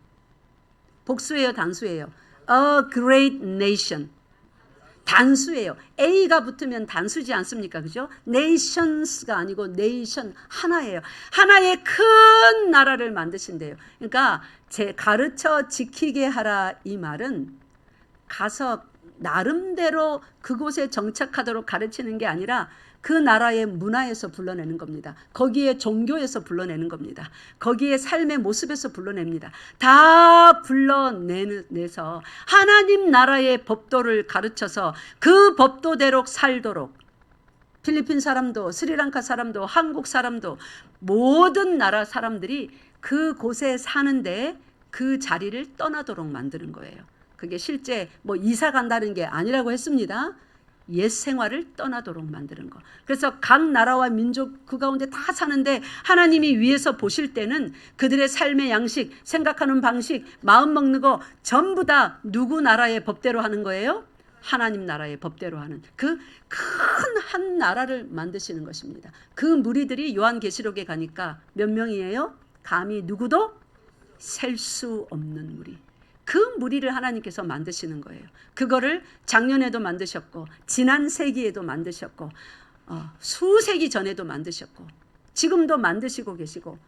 복수예요, 단수예요? a great nation. 단수예요. A가 붙으면 단수지 않습니까? 그죠? nations가 아니고 nation, 하나예요. 하나의 큰 나라를 만드신대요. 그러니까 제 가르쳐 지키게 하라, 이 말은 가서 나름대로 그곳에 정착하도록 가르치는 게 아니라 그 나라의 문화에서 불러내는 겁니다. 거기에 종교에서 불러내는 겁니다. 거기에 삶의 모습에서 불러냅니다. 다 불러내서 하나님 나라의 법도를 가르쳐서 그 법도대로 살도록, 필리핀 사람도 스리랑카 사람도 한국 사람도 모든 나라 사람들이 그곳에 사는데 그 자리를 떠나도록 만드는 거예요. 그게 실제 뭐 이사 간다는 게 아니라고 했습니다. 옛 생활을 떠나도록 만드는 거. 그래서 각 나라와 민족 그 가운데 다 사는데 하나님이 위에서 보실 때는 그들의 삶의 양식, 생각하는 방식, 마음 먹는 거 전부 다 누구 나라의 법대로 하는 거예요? 하나님 나라의 법대로 하는 그 큰 한 나라를 만드시는 것입니다. 그 무리들이 요한계시록에 가니까 몇 명이에요? 감히 누구도 셀 수 없는 무리. 그 무리를 하나님께서 만드시는 거예요. 그거를 작년에도 만드셨고 지난 세기에도 만드셨고 수세기 전에도 만드셨고 지금도 만드시고 계시고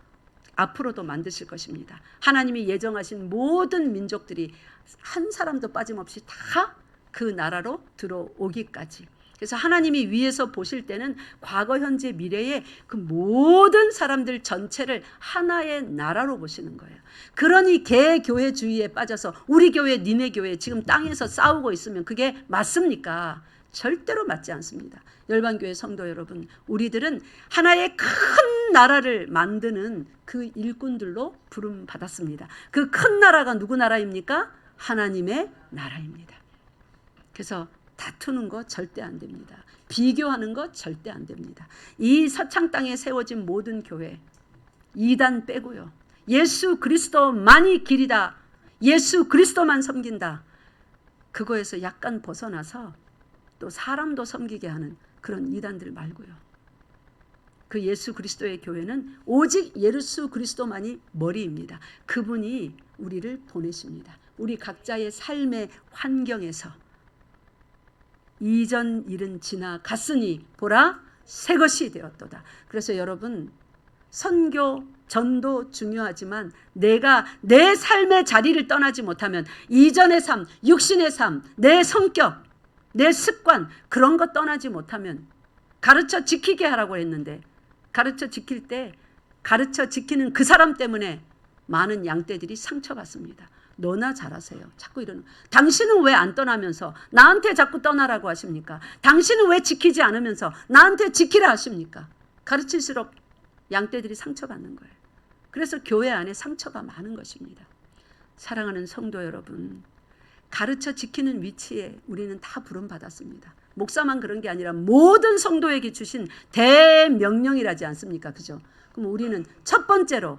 앞으로도 만드실 것입니다. 하나님이 예정하신 모든 민족들이 한 사람도 빠짐없이 다 그 나라로 들어오기까지. 그래서 하나님이 위에서 보실 때는 과거, 현재, 미래의 그 모든 사람들 전체를 하나의 나라로 보시는 거예요. 그러니 개교회주의에 빠져서 우리 교회, 니네 교회 지금 땅에서 싸우고 있으면 그게 맞습니까? 절대로 맞지 않습니다. 열방교회 성도 여러분, 우리들은 하나의 큰 나라를 만드는 그 일꾼들로 부름 받았습니다. 그 큰 나라가 누구 나라입니까? 하나님의 나라입니다. 그래서 다투는 거 절대 안 됩니다. 비교하는 거 절대 안 됩니다. 이 서창 땅에 세워진 모든 교회, 이단 빼고요. 예수 그리스도만이 길이다. 예수 그리스도만 섬긴다. 그거에서 약간 벗어나서 또 사람도 섬기게 하는 그런 이단들 말고요. 그 예수 그리스도의 교회는 오직 예수 그리스도만이 머리입니다. 그분이 우리를 보내십니다. 우리 각자의 삶의 환경에서 이전 일은 지나갔으니 보라 새 것이 되었도다. 그래서 여러분, 선교, 전도 중요하지만 내가 내 삶의 자리를 떠나지 못하면 이전의 삶, 육신의 삶, 내 성격, 내 습관 그런 거 떠나지 못하면, 가르쳐 지키게 하라고 했는데 가르쳐 지킬 때 가르쳐 지키는 그 사람 때문에 많은 양떼들이 상처받습니다. 너나 잘하세요. 자꾸 이러는. 당신은 왜 안 떠나면서 나한테 자꾸 떠나라고 하십니까? 당신은 왜 지키지 않으면서 나한테 지키라 하십니까? 가르칠수록 양떼들이 상처받는 거예요. 그래서 교회 안에 상처가 많은 것입니다. 사랑하는 성도 여러분, 가르쳐 지키는 위치에 우리는 다 부름받았습니다. 목사만 그런 게 아니라 모든 성도에게 주신 대명령이라지 않습니까? 그죠? 그럼 우리는 첫 번째로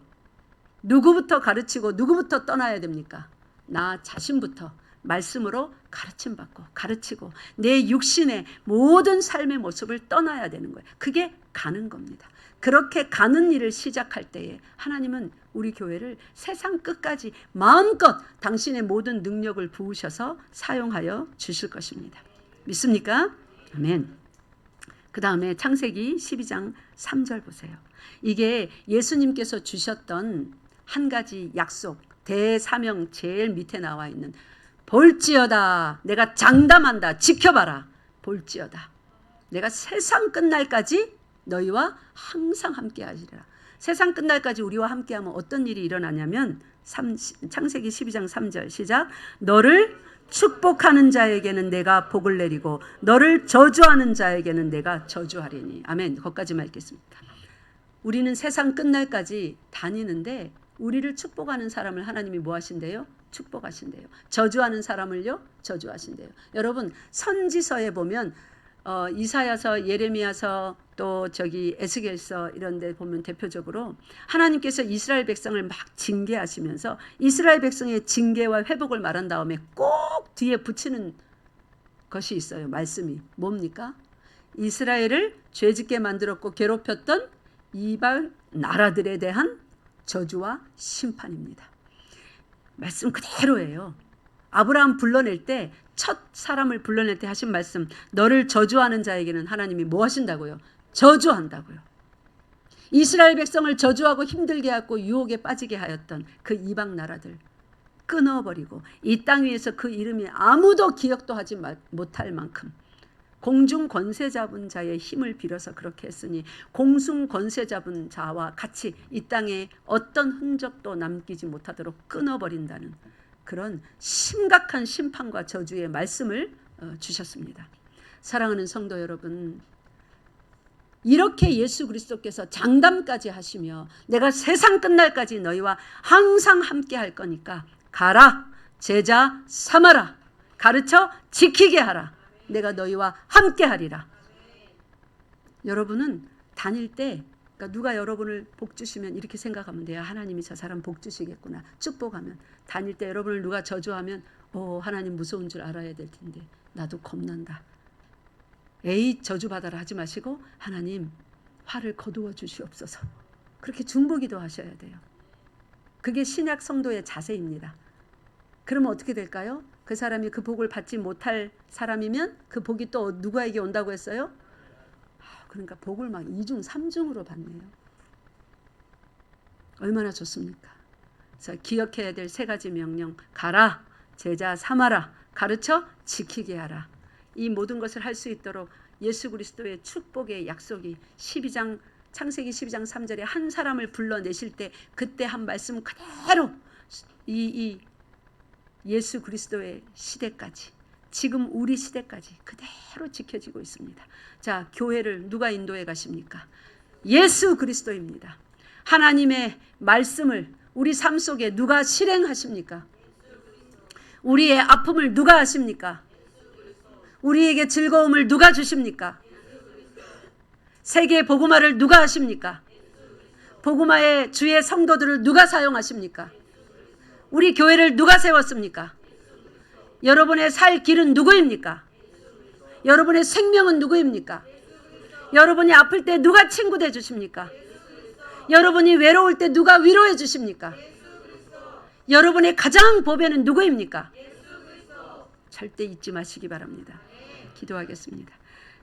누구부터 가르치고 누구부터 떠나야 됩니까? 나 자신부터 말씀으로 가르침받고 가르치고 내 육신의 모든 삶의 모습을 떠나야 되는 거예요. 그게 가는 겁니다. 그렇게 가는 일을 시작할 때에 하나님은 우리 교회를 세상 끝까지 마음껏 당신의 모든 능력을 부으셔서 사용하여 주실 것입니다. 믿습니까? 아멘. 그 다음에 창세기 12장 3절 보세요. 이게 예수님께서 주셨던 한 가지 약속, 대사명 제일 밑에 나와 있는 볼지어다, 내가 장담한다, 지켜봐라, 볼지어다, 내가 세상 끝날까지 너희와 항상 함께 하시리라. 세상 끝날까지 우리와 함께하면 어떤 일이 일어나냐면 창세기 12장 3절 시작. 너를 축복하는 자에게는 내가 복을 내리고 너를 저주하는 자에게는 내가 저주하리니. 아멘. 거기까지만 읽겠습니다. 우리는 세상 끝날까지 다니는데 우리를 축복하는 사람을 하나님이 뭐 하신대요? 축복하신대요. 저주하는 사람을요? 저주하신대요. 여러분 선지서에 보면 이사야서, 예레미야서, 또 저기 에스겔서 이런 데 보면 대표적으로 하나님께서 이스라엘 백성을 막 징계하시면서 이스라엘 백성의 징계와 회복을 말한 다음에 꼭 뒤에 붙이는 것이 있어요. 말씀이 뭡니까? 이스라엘을 죄짓게 만들었고 괴롭혔던 이방 나라들에 대한 저주와 심판입니다. 말씀 그대로예요. 아브라함 불러낼 때, 첫 사람을 불러낼 때 하신 말씀, 너를 저주하는 자에게는 하나님이 뭐 하신다고요? 저주한다고요. 이스라엘 백성을 저주하고 힘들게 하고 유혹에 빠지게 하였던 그 이방 나라들 끊어버리고 이 땅 위에서 그 이름이 아무도 기억도 하지 못할 만큼 공중 권세 잡은 자의 힘을 빌어서 그렇게 했으니 공중 권세 잡은 자와 같이 이 땅에 어떤 흔적도 남기지 못하도록 끊어버린다는 그런 심각한 심판과 저주의 말씀을 주셨습니다. 사랑하는 성도 여러분, 이렇게 예수 그리스도께서 장담까지 하시며 내가 세상 끝날까지 너희와 항상 함께 할 거니까 가라, 제자 삼아라, 가르쳐 지키게 하라, 내가 너희와 함께 하리라. 여러분은 다닐 때 그러니까 누가 여러분을 복 주시면 이렇게 생각하면 돼요. 하나님이 저 사람 복 주시겠구나. 축복하면. 다닐 때 여러분을 누가 저주하면 하나님 무서운 줄 알아야 될 텐데 나도 겁난다. 에이 저주받아라 하지 마시고 하나님 화를 거두어 주시옵소서. 그렇게 중보기도 하셔야 돼요. 그게 신약 성도의 자세입니다. 그러면 어떻게 될까요? 그 사람이 그 복을 받지 못할 사람이면 그 복이 또 누구에게 온다고 했어요? 그러니까 복을 막 2중 3중으로 받네요. 얼마나 좋습니까? 그래서 기억해야 될 3가지 명령, 가라, 제자 삼아라, 가르쳐 지키게 하라. 이 모든 것을 할 수 있도록 예수 그리스도의 축복의 약속이 창세기 12장 3절에 한 사람을 불러내실 때 그때 한 말씀 그대로 이 예수 그리스도의 시대까지, 지금 우리 시대까지 그대로 지켜지고 있습니다. 자, 교회를 누가 인도해 가십니까? 예수 그리스도입니다. 하나님의 말씀을 우리 삶 속에 누가 실행하십니까? 우리의 아픔을 누가 하십니까? 우리에게 즐거움을 누가 주십니까? 세계 복음화를 누가 하십니까? 복음화의 주의 성도들을 누가 사용하십니까? 우리 교회를 누가 세웠습니까? 여러분의 살 길은 누구입니까? 여러분의 생명은 누구입니까? 여러분이 아플 때 누가 친구 돼 주십니까? 여러분이 외로울 때 누가 위로해 주십니까? 여러분의 가장 보배는 누구입니까? 절대 잊지 마시기 바랍니다. 기도하겠습니다.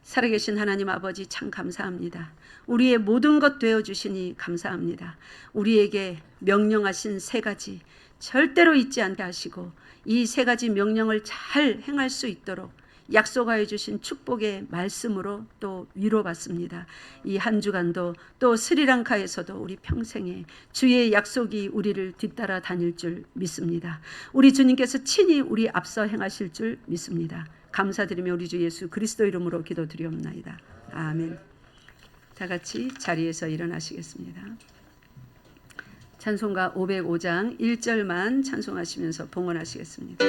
살아계신 하나님 아버지 참 감사합니다. 우리의 모든 것 되어주시니 감사합니다. 우리에게 명령하신 3가지 절대로 잊지 않게 하시고 이 3가지 명령을 잘 행할 수 있도록 약속하여 주신 축복의 말씀으로 또 위로받습니다. 이 한 주간도 또 스리랑카에서도 우리 평생에 주의 약속이 우리를 뒤따라 다닐 줄 믿습니다. 우리 주님께서 친히 우리 앞서 행하실 줄 믿습니다. 감사드리며 우리 주 예수 그리스도 이름으로 기도드리옵나이다. 아멘. 다 같이 자리에서 일어나시겠습니다. 찬송가 505장 1절만 찬송하시면서 봉헌하시겠습니다.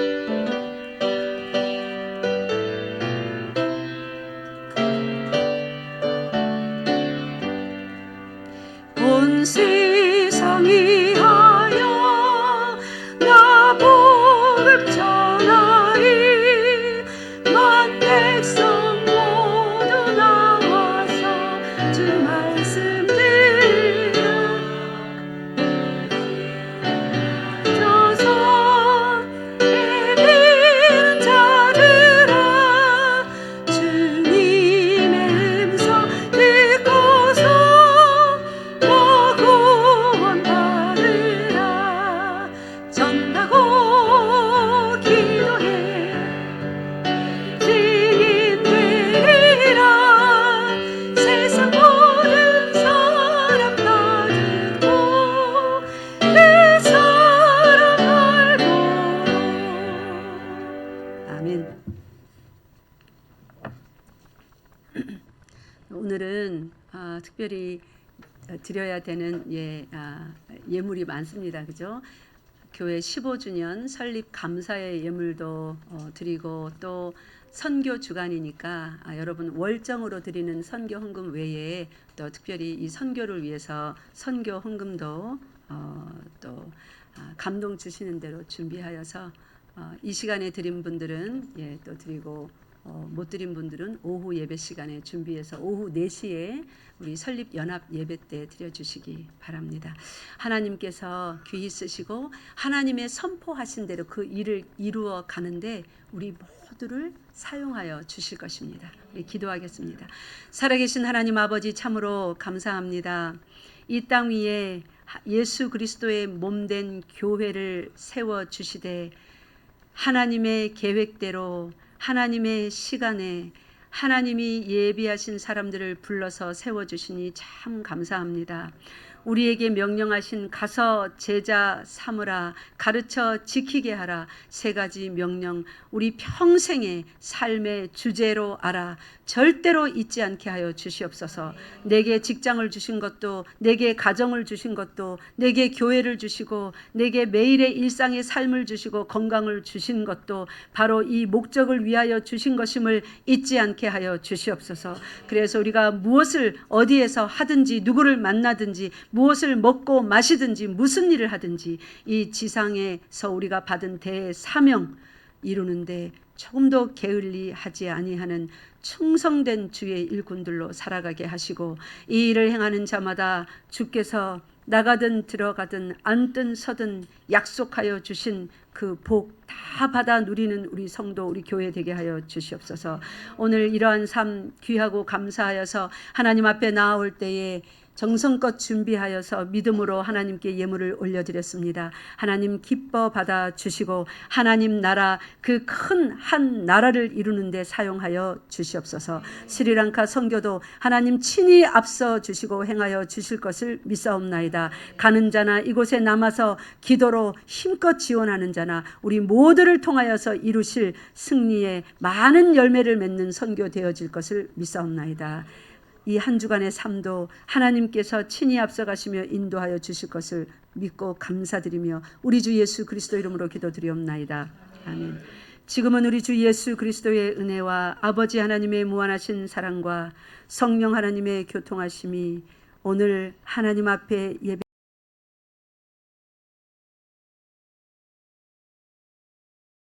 온 세상이 하여 나 복음 전하리 만 백성 모두 나와서 주 말씀 들으라 저성에 비는 자들아 주님의 음성 듣고서 전하고 기도해 증인되리라 세상 모든 사람 다 듣고 그 사랑 알고 아멘. 오늘은 특별히 드려야 되는 예물이 많습니다. 그죠? 교회 15주년 설립 감사의 예물도 드리고, 또 선교 주간이니까 여러분 월정으로 드리는 선교 헌금 외에 또 특별히 이 선교를 위해서 선교 헌금도 또 감동 주시는 대로 준비하여서 이 시간에 드린 분들은 또 드리고, 못 드린 분들은 오후 예배 시간에 준비해서 오후 4시에 우리 설립 연합 예배 때 드려주시기 바랍니다. 하나님께서 귀히 쓰시고 하나님의 선포하신 대로 그 일을 이루어 가는데 우리 모두를 사용하여 주실 것입니다. 우리 기도하겠습니다. 살아계신 하나님 아버지, 참으로 감사합니다. 이 땅 위에 예수 그리스도의 몸된 교회를 세워 주시되 하나님의 계획대로 하나님의 시간에 하나님이 예비하신 사람들을 불러서 세워주시니 참 감사합니다. 우리에게 명령하신 가서 제자 삼으라, 가르쳐 지키게 하라, 3가지 명령 우리 평생의 삶의 주제로 알아 절대로 잊지 않게 하여 주시옵소서. 내게 직장을 주신 것도, 내게 가정을 주신 것도, 내게 교회를 주시고, 내게 매일의 일상의 삶을 주시고 건강을 주신 것도 바로 이 목적을 위하여 주신 것임을 잊지 않게 하여 주시옵소서. 그래서 우리가 무엇을 어디에서 하든지, 누구를 만나든지, 무엇을 먹고 마시든지, 무슨 일을 하든지 이 지상에서 우리가 받은 대사명 이루는데 조금도 게을리하지 아니하는 충성된 주의 일꾼들로 살아가게 하시고, 이 일을 행하는 자마다 주께서 나가든 들어가든 앉든 서든 약속하여 주신 그 복 다 받아 누리는 우리 성도, 우리 교회 되게 하여 주시옵소서. 오늘 이러한 삶 귀하고 감사하여서 하나님 앞에 나아올 때에 정성껏 준비하여서 믿음으로 하나님께 예물을 올려드렸습니다. 하나님 기뻐 받아 주시고 하나님 나라, 그 큰 한 나라를 이루는 데 사용하여 주시옵소서. 스리랑카 선교도 하나님 친히 앞서 주시고 행하여 주실 것을 믿사옵나이다. 가는 자나 이곳에 남아서 기도로 힘껏 지원하는 자나 우리 모두를 통하여서 이루실 승리의 많은 열매를 맺는 선교 되어질 것을 믿사옵나이다. 이 한 주간의 삶도 하나님께서 친히 앞서가시며 인도하여 주실 것을 믿고 감사드리며 우리 주 예수 그리스도 이름으로 기도드리옵나이다. 아멘. 지금은 우리 주 예수 그리스도의 은혜와 아버지 하나님의 무한하신 사랑과 성령 하나님의 교통하심이 오늘 하나님 앞에 예배